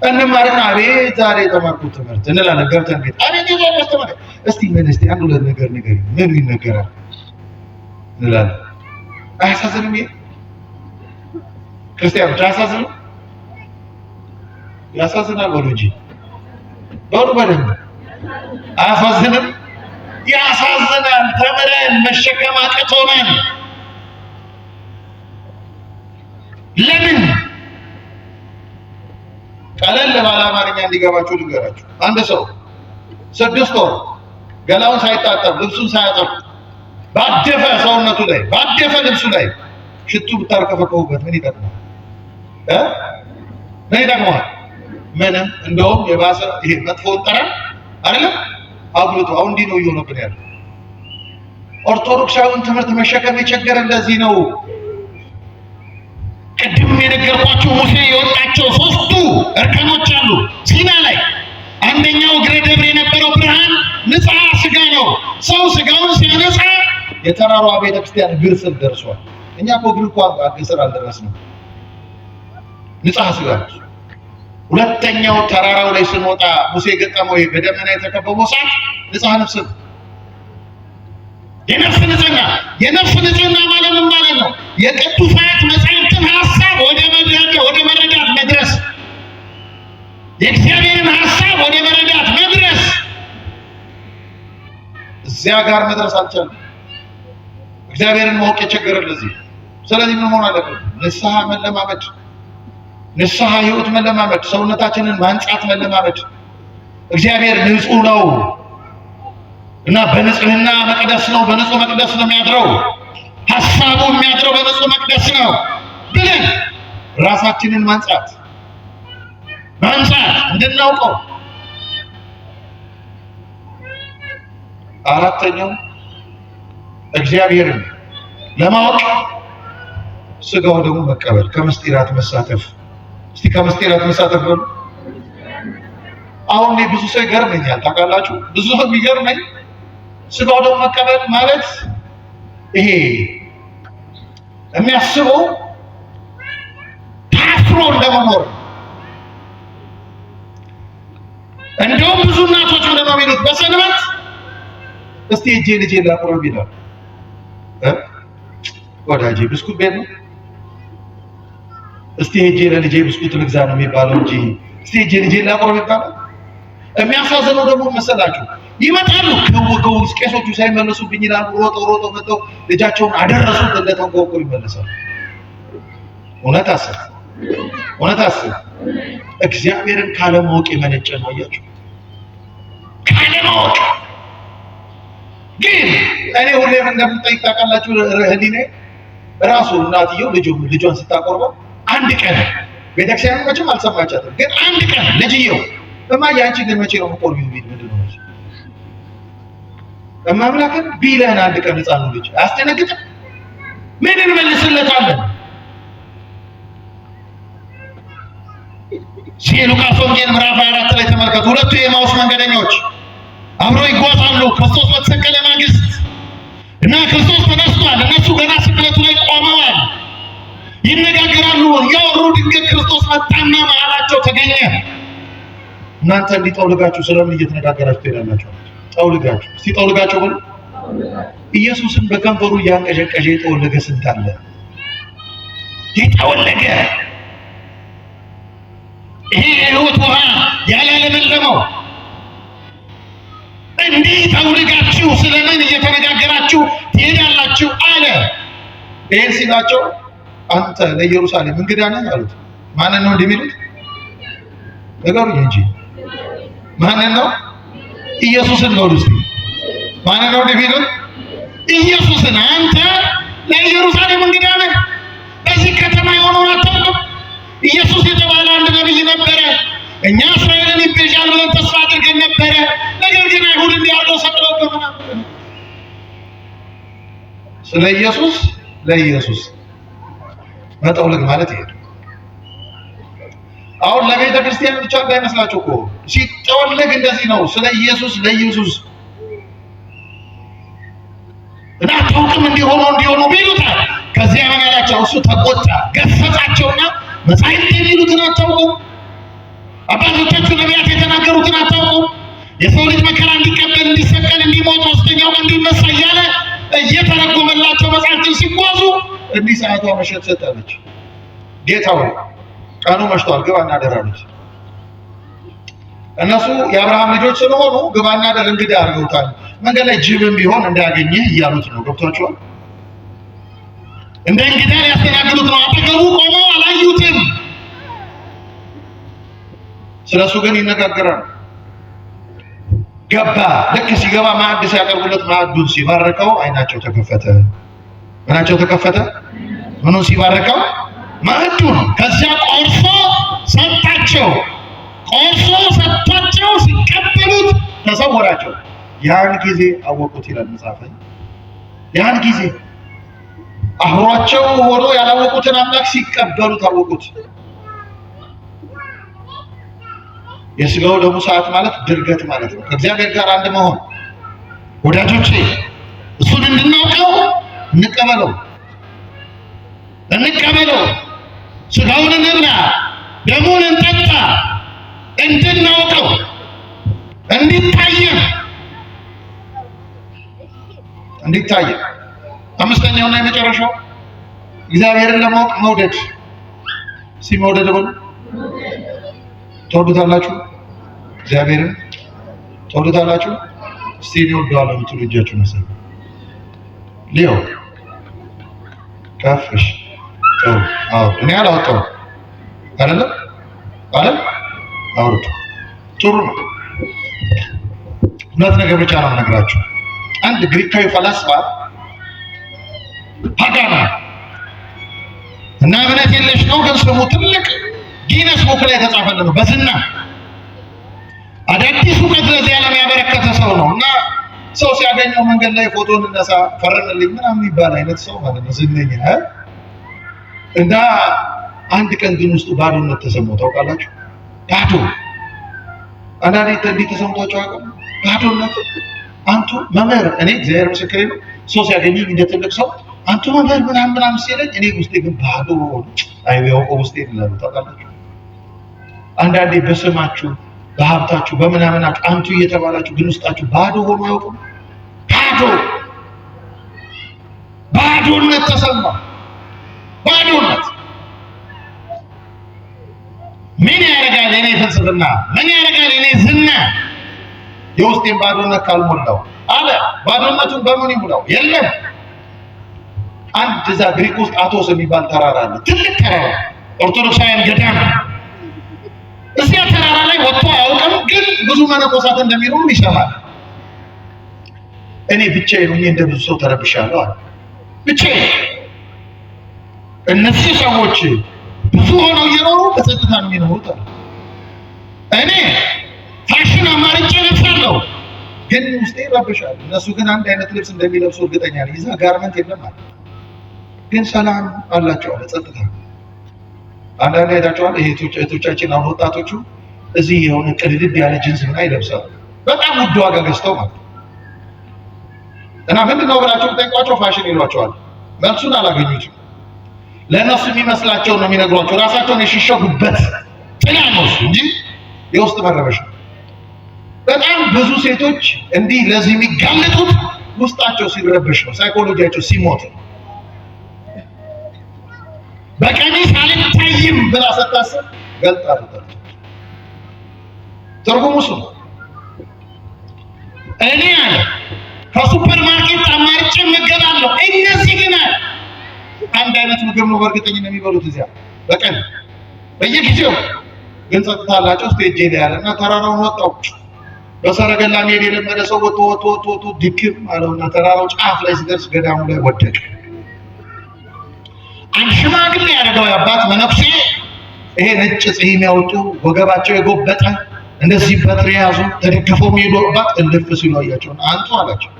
እንማርና አቤት ዛሬ የተማርኩት ትምህርት እንላለን። ገብተን ቤት አቤት ዛሬ አስተማሪ እስቲ አንድ ሁለት ነገር ንገሪኝ፣ ምን ይነገራል እንላለን። አያሳዝንም? ክርስቲያኖች አያሳዝንም? ያሳዝናል ወሉ እንጂ በሉ በደንብ አያሳዝንም? ያሳዝናል። ተምረን መሸከም አቅቶናል። ለምን? ቀለል ባለ አማርኛ እንዲገባችሁ ልንገራችሁ። አንድ ሰው 6 ወር ገላውን ሳይታጠብ ልብሱን ሳያጠብ ባደፈ ሰውነቱ ላይ ባደፈ ልብሱ ላይ ሽቱ ብታርከፈከፉበት ምን ይጠቅማል? ምን ይጠቅማል? ምንም። እንደውም የባሰ ይሄ መጥፎውን ጠረን አይደለም አጉልቶ አሁን እንዲህ ነው እየሆነብን ያለው። ኦርቶዶክሳዊውን ትምህርት መሸከም የቸገረ እንደዚህ ነው። ቅድም የነገርኳቸው ሙሴ የወጣቸው 3ቱ እርከኖች አሉ ሲና ላይ። አንደኛው እግረ ደብር የነበረው ብርሃን ንጽሐ ስጋ ነው። ሰው ስጋውን ሲያነጻ የተራራዋ ቤተክርስቲያን እግር ስር ደርሷል። እኛ እኮ እግር እንኳን እግር ስር አልደረስንም። ንጽሐ ስጋ ነው። ሁለተኛው ተራራው ላይ ስንወጣ ሙሴ ገጠመው በደመና የተከበበው እሳት ንጽሐ ነፍስ ነው። የነፍስ ንጽህና ማለት ምን ማለት ነው? የቅዱሳት መጻሕፍትን ሐሳብ ወደ መረዳት መድረስ፣ የእግዚአብሔርን ሐሳብ ወደ መረዳት መድረስ። እዚያ ጋር መድረስ አልቻለም። እግዚአብሔርን ማወቅ የቸገረን ለዚህ። ስለዚህ ምን መሆን አለበት? ንስሐ መለማመድ፣ ንስሐ ህይወት መለማመድ፣ ሰውነታችንን ማንጻት መለማመድ። እግዚአብሔር ንጹህ ነው እና በንጽህና መቅደስ ነው፣ በንጹህ መቅደስ ነው የሚያድረው። ሐሳቡ የሚያድረው በንጹህ መቅደስ ነው ብለን ራሳችንን ማንጻት እንድናውቀው። አራተኛው እግዚአብሔርን ለማወቅ ስጋው ደግሞ መቀበል፣ ከምስጢራት መሳተፍ። እስቲ ከምስጢራት መሳተፍ ነው። አሁን ብዙ ሰው ይገርመኛል፣ ታውቃላችሁ? ብዙ ሰው የሚገርመኝ ስጋው ደግሞ መቀበል ማለት ይሄ የሚያስበው ታስሮ እንደመኖር። እንደውም ብዙ እናቶች ምንድን ነው የሚሉት? በሰንበት እስቲ ልጄ ላቁረብ ይላል። ወዳጄ ብስኩት ቤት ነው፣ እስቲ ለልጄ ብስኩት ልግዛ ነው የሚባለው እንጂ እስቲ ልጄ ላቁረብ ይባላል? የሚያሳዝነው ደግሞ መሰላችሁ ይመጣሉ ከወገው ቄሶቹ ሳይመለሱብኝ ይላሉ። ሮጦ መጥተው ልጃቸውን አደረሱት እንደተንቆቁ ይመለሳሉ። እውነት አስብ። እግዚአብሔርን ካለማወቅ የመነጨ ነው። አያችሁ፣ ካለማወቅ። ግን እኔ ሁሌም እንደምጠይቅ ታውቃላችሁ፣ ህሊኔ ራሱ እናትየው ልጇን ስታቆርበው አንድ ቀን ቤተክርስቲያን መቼም አልሰማቻትም፣ ግን አንድ ቀን ልጅየው እማዬ አንቺ ግን መቼ ነው የምትቆርቢው ቢል ምንድን ነው እማምላክን ቢለን አንድ ቀን ህፃኑ ልጅ አያስደነግጥም? ምን እንመልስለታለን? ሉቃስ ወንጌል ምዕራፍ 24 ላይ ተመልከቱ። ሁለቱ የኤማሁስ መንገደኞች አብረው ይጓዛሉ ክርስቶስ በተሰቀለ ማግስት እና ክርስቶስ ተነስቷል። እነሱ ገና ስቅለቱ ላይ ቆመዋል፣ ይነጋገራሉ፣ እያወሩ ድንገት ክርስቶስ መጣና መሀላቸው ተገኘ። እናንተ እንዲጠውልጋችሁ ስለምን እየተነጋገራችሁ ትሄዳላችሁ? ጠውልጋችሁ እስቲ ጠውልጋችሁ ብሎ ኢየሱስን በከንፈሩ እያንቀዠቀዠ የጠወለገ ስንት አለ? የጠወለገ ይሄ የሕይወት ውሃ ያላለመለመው እንዲህ ጠውልጋችሁ ስለምን እየተነጋገራችሁ ትሄዳላችሁ አለ። ይሄን ሲላቸው አንተ ለኢየሩሳሌም እንግዳ ነህ አሉት። ማንን ነው እንደሚሉት ነገሩኝ እንጂ ማንን ነው? ኢየሱስን ነው። እስቲ ማንን ነው እንደሚሉት? ኢየሱስን። አንተ ለኢየሩሳሌም እንግዳ ነህ፣ በዚህ ከተማ የሆነውን አታውቅም? ኢየሱስ የተባለ አንድ ነብይ ነበረ፣ እኛ እስራኤልን ይቤዣል ብለን ተስፋ አድርገን ነበረ። ነገር ግን አይሁድ እንዲያርገው ሰቅለውበት ምናምን። ስለ ለኢየሱስ መጠውለግ ማለት ይሄ ነው። አሁን ለቤተ ክርስቲያን ብቻ እንዳይመስላችሁ እኮ ሲጠወለግ እንደዚህ ነው። ስለ ኢየሱስ ለኢየሱስ እና ታውቅም እንዲሆኑ ቢሉታል። ከዚያ ምን ያላቸው? እሱ ተቆጣ፣ ገሰጻቸውና መጻሕፍት የሚሉትን አታውቁም? አባቶቻችሁ ነቢያት የተናገሩትን አታውቁም? የሰው ልጅ መከራ እንዲቀበል፣ እንዲሰቀል፣ እንዲሞት፣ ሶስተኛው ቀን እንዲነሳ እያለ እየተረጎመላቸው መጻሕፍትን ሲጓዙ እንዲህ ሰዓቷ መሸት ሰጣለች። ጌታው ቀኑ መሽቷል ግባና አደር አሉት። እነሱ የአብርሃም ልጆች ስለሆኑ ግባና አደር እንግዳ አድርገውታል። መንገድ ላይ ጅብም ቢሆን እንዳያገኝህ እያሉት ነው። ገብቷቸዋል። እንደ እንግዳ ያስተናግዱት ነው። አጠገቡ ቆመው አላዩትም። ስለሱ ግን ይነጋገራሉ። ገባ። ልክ ሲገባ ማዕድ ሲያቀርቡለት ማዕዱን ሲባርከው አይናቸው ተከፈተ። ምናቸው ተከፈተ? ምኑ ሲባርከው? ማዕዱ ነው። ከዚያ ቆርሶ ሰጣቸው። ቆርሶ ሰጣቸው። ሲቀበሉት ተሰወራቸው። ያን ጊዜ አወቁት ይላል መጽሐፍ። ያን ጊዜ አብሯቸው ሆኖ ያላወቁትን አምላክ ሲቀበሉት አወቁት። የሥጋው ደሙ ሰዓት ማለት ድርገት ማለት ነው። ከእግዚአብሔር ጋር አንድ መሆን። ወዳጆቼ እሱን እንድናውቀው እንቀበለው። ሥጋውን እንብላ፣ ደሙን እንጠጣ፣ እንድናውቀው እንዲታየን። አምስተኛውና የመጨረሻው እግዚአብሔርን ለማወቅ መውደድ። ሲመውደድ ብሎ ተወዱታላችሁ? እግዚአብሔርን ተወዱታላችሁ? እስቲ እወደዋለሁ የምትሉ እጃችሁ ነሳ። ሊዮ ከፍሽ ተው። አዎ እኔ አላወጣሁም አይደለም አውርዱ። ጥሩ ነው። ሁለት ነገር ብቻ ነው የምነግራችሁ። አንድ ግሪካዊ ፈላስፋ ፓጋና እና እምነት የለሽ ነው፣ ግን ስሙ ትልቅ ጊነስ ቡክ ላይ የተጻፈለት ነው። በዝና አዳዲስ እውቀት ለዚህ ዓለም ያበረከተ ሰው ነው። እና ሰው ሲያገኘው መንገድ ላይ ፎቶ እንነሳ ፈረንልኝ ምናምን ይባል አይነት ሰው ማለት ነው። ዝነኛ እና አንድ ቀን ግን ውስጡ ባዶነት ተሰማው። ታውቃላችሁ? ባዶ አንዳንዴ እንዲህ ተሰምቷቸው አውቃለሁ። ባዶነት አንቱ መምህር፣ እኔ እግዚአብሔር ምስክሬ ነው። ሰው ሲያገኘኝ እንደ ትልቅ ሰው አንቱ መምህር ምናምን ሲለኝ እኔ ውስጤ ግን ባዶ አይወቀው ውስጤ ይላሉ። ታውቃላችሁ? አንዳንዴ በስማችሁ በሀብታችሁ በምናምናችሁ አንቱ እየተባላችሁ ግን ውስጣችሁ ባዶ ሆኖ አያውቅም? ባዶነት ተሰማ። ባዶነት ምን ያደርጋል የኔ ፍልስፍና? ምን ያደርጋል የኔ ዝና? የውስጤን ባዶነት ካልሞላው አለ። ባዶነቱን በምን ይሙላው? የለም። አንድ እዛ ግሪክ ውስጥ አቶስ የሚባል ተራራ አለ። ትልቅ ተራራ፣ ኦርቶዶክሳውያን ገዳም። እዚያ ተራራ ላይ ወጥቶ አያውቅም፣ ግን ብዙ መነኮሳት እንደሚኖሩ ይሰማል። እኔ ብቻዬን ሆኜ እንደ ብዙ ሰው ተረብሻለሁ አለ። ብቻዬን። እነዚህ ሰዎች ብዙ ሆነው እየኖሩ በጸጥታ ነው የሚኖሩት አለ። እኔ ፋሽን አማርጬ ለብሳለሁ፣ ግን ውስጤ ይረብሻል። እነሱ ግን አንድ አይነት ልብስ እንደሚለብሱ እርግጠኛ ነኝ። እዛ ጋርመንት የለም አለ፣ ግን ሰላም አላቸው አለ። ጸጥታ። አንዳንድ አይታችኋል? እህቶቻችን አሁን ወጣቶቹ እዚህ የሆነ ቅድድድ ያለ ጂንስ ምናምን ይለብሳሉ፣ በጣም ውድ ዋጋ ገዝተው ማለት። እና ምንድነው ብላችሁ ጠይቋቸው ፋሽን ይሏቸዋል። መልሱን አላገኙትም። ለነሱ የሚመስላቸው ነው የሚነግሯቸው። ራሳቸውን የሸሸጉበት ጥላ ነው እንጂ የውስጥ መረበሽ ነው። በጣም ብዙ ሴቶች እንዲህ ለዚህ የሚጋለጡት ውስጣቸው ሲረበሽ ነው፣ ሳይኮሎጂያቸው ሲሞት። በቀሚስ አልታይም ብላ ስታስብ ገልጣ ነው። ትርጉሙ እሱ ነው። እኔ አለ ከሱፐር ማርኬት አማርጬ እመገባለሁ። እነዚህ ግን አንድ አይነት ምግብ ነው በእርግጠኝነት የሚበሉት እዚያ በቀን በየጊዜው። ግን ጸጥታ አላቸው። ስቴጅ ላይ ያለና ተራራውን ወጣው። በሰረገላ መሄድ የለመደ ሰው ወጥቶ ድክም አለውና ተራራው ጫፍ ላይ ሲደርስ ገዳሙ ላይ ወደቀ። አንድ ሽማግሌ ያደረገው አባት መነኩሴ፣ ይሄ ነጭ ፂም ያወጡ ወገባቸው የጎበጠ እንደዚህ በትር የያዙ ተደግፈው የሚሄዱ አባት እልፍ ሲሉ አያቸው። አንቱ አላቸው።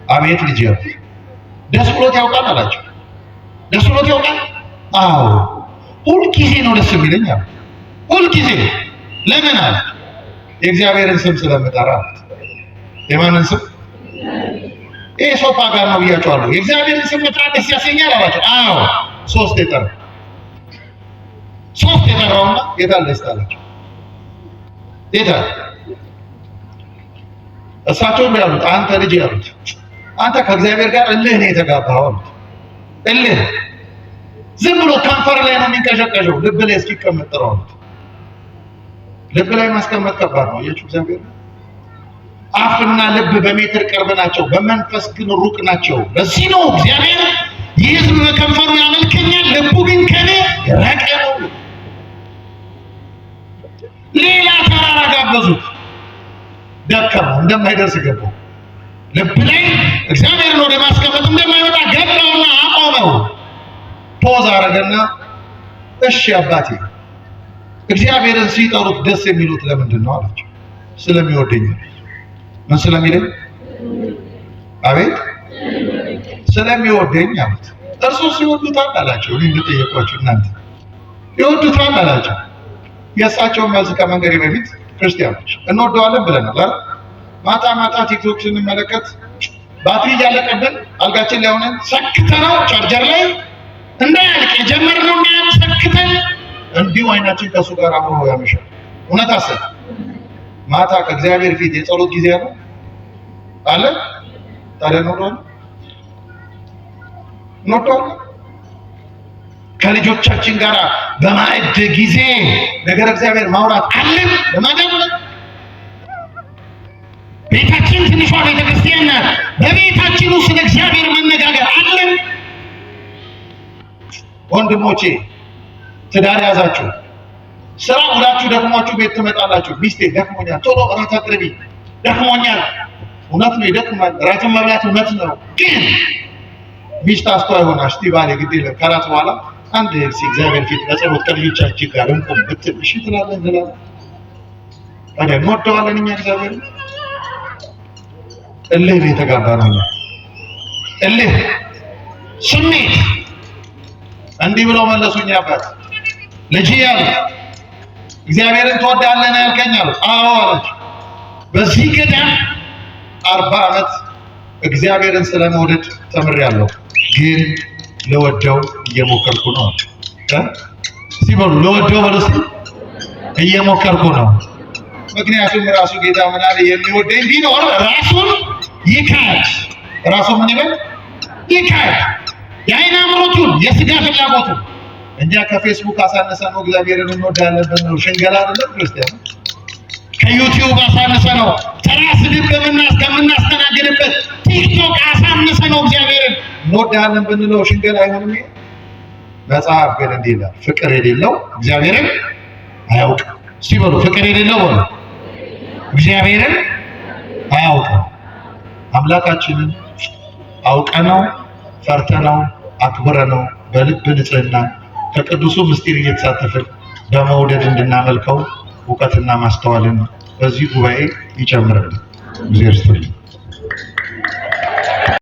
አቤት ልጅ ያው ደስ ብሎት ያውቃል አላቸው። ደስ ብሎት ያውቃል? አዎ ሁል ጊዜ ነው ደስ የሚለኝ አለ። ሁል ጊዜ ለምን አለ? የእግዚአብሔርን ስም ስለምጠራ። የማንን ስም? ይሄ ሶፋ ጋር ነው ብያቸዋለሁ። የእግዚአብሔርን ስም መጥራት ደስ ያሰኛል አላቸው። አዎ ሶስት የጠራውና የታለ ይስጣላቸው። የታለ? እሳቸው ያሉት አንተ ልጅ ያሉት አንተ ከእግዚአብሔር ጋር እልህ ነው የተጋባኸው አሉት። እልህ ዝም ብሎ ከንፈር ላይ ነው የሚንቀሸቀሸው። ልብ ላይ እስኪቀመጥ ጥረውት። ልብ ላይ ማስቀመጥ ከባድ ነው። አያችሁ እግዚአብሔር አፍና ልብ በሜትር ቅርብ ናቸው፣ በመንፈስ ግን ሩቅ ናቸው። ለዚህ ነው እግዚአብሔር ይህ ሕዝብ በከንፈሩ ያመልከኛል፣ ልቡ ግን ከኔ የራቀ ነው። ሌላ ተራራ ጋበዙት፣ ደከመው፣ እንደማይደርስ ገባው። ልብ ላይ እግዚአብሔርን ወደ ማስቀመጥ እንደማይወጣ ገባውና አቆመው። ፖዝ አረገና እሺ አባቴ እግዚአብሔርን ሲጠሩት ደስ የሚሉት ለምንድን ነው አላቸው። ስለሚወደኝ። ምን ስለሚለኝ? አቤት ስለሚወደኝ አሉት። እርሱስ ይወዱታል አላቸው። እኔ እንደጠየኳችሁ እናንተ ይወዱታል አላቸው። የእሳቸውን መልስ ከመንገሬ በፊት ክርስቲያኖች እንወደዋለን ብለናል አይደል? ማታ ማታ ቲክቶክ ስንመለከት ባትሪ እያለቀብን አልጋችን ላይ ሆነን ሰክተነው ቻርጀር ላይ እንዳያልቅ የጀመርነው እንዳያልቅ ሰክተን እንዲሁ አይናችን ከእሱ ጋር አብሮ ያመሻል። እውነት አሰብ ማታ ከእግዚአብሔር ፊት የጸሎት ጊዜ አለ ታዲያ እንወደዋለን። ከልጆቻችን ጋር በማዕድ ጊዜ ነገር እግዚአብሔር ማውራት አለን። ለማዳን ቤታችን ትንሿ ቤተክርስቲያን ናት። በቤታችን ውስጥ ለእግዚአብሔር መነጋገር አለን። ወንድሞቼ ትዳር ያዛችሁ፣ ስራ ውላችሁ ደክሟችሁ ቤት ትመጣላችሁ። ሚስቴ ደክሞኛል፣ ቶሎ እራት አቅርቢ፣ ደክሞኛል። እውነት ነው ይደክማል፣ እራትን መብላት እውነት ነው። ግን ሚስት አስተዋይ ሆና እስቲ ባሌ ግድ የለም ከራት በኋላ አንድ እግዚአብሔር ፊት በጸሎት ከልጆቻችን ጋር እንቆም ብትል እሺ ትላለን። ታዲያ እንወደዋለን እኛ እግዚአብሔር። እልህ ነው የተጋባነው። እልህ ስሜት እንዲህ ብለው መለሱኝ አባት ልጅ ያሉ እግዚአብሔርን ትወዳለህ ያልከኝ አሉት። አዎ አለች። በዚህ ገዳም 40 ዓመት እግዚአብሔርን ስለመውደድ ተምሬያለሁ፣ ግን ለወደው እየሞከርኩ ነው። ሲበሉ ለወደው በለስ እየሞከርኩ ነው። ምክንያቱም ራሱ ጌታ ምን አለ? የሚወደኝ ቢኖር ራሱን ይካድ። ራሱ ምን ይበል? ይካድ። የዓይን አምሮቱን የስጋ ፍላጎቱን እኛ ከፌስቡክ አሳነሰ ነው እግዚአብሔርን እንወዳለን ብንለው ሽንገላ አይደለም ክርስቲያን። ከዩቲዩብ አሳነሰ ነው ተራ ስድብ ከምናስተናግድበት ቲክቶክ አሳነሰ ነው እግዚአብሔርን እንወዳለን ብንለው ሽንገላ አይሆንም። መጽሐፍ ግን እንዲህ ይላል፣ ፍቅር የሌለው እግዚአብሔርን አያውቅም። ሲበሉ ፍቅር የሌለው ወለ እግዚአብሔርን አያውቅም። አምላካችንን አውቀነው ፈርተነው አክብረነው በልብ ንጽህና ከቅዱሱ ምስጢር እየተሳተፍን በመውደድ እንድናመልከው እውቀትና ማስተዋልን በዚህ ጉባኤ ይጨምርልን። እግዚአብሔር ይስጥልን።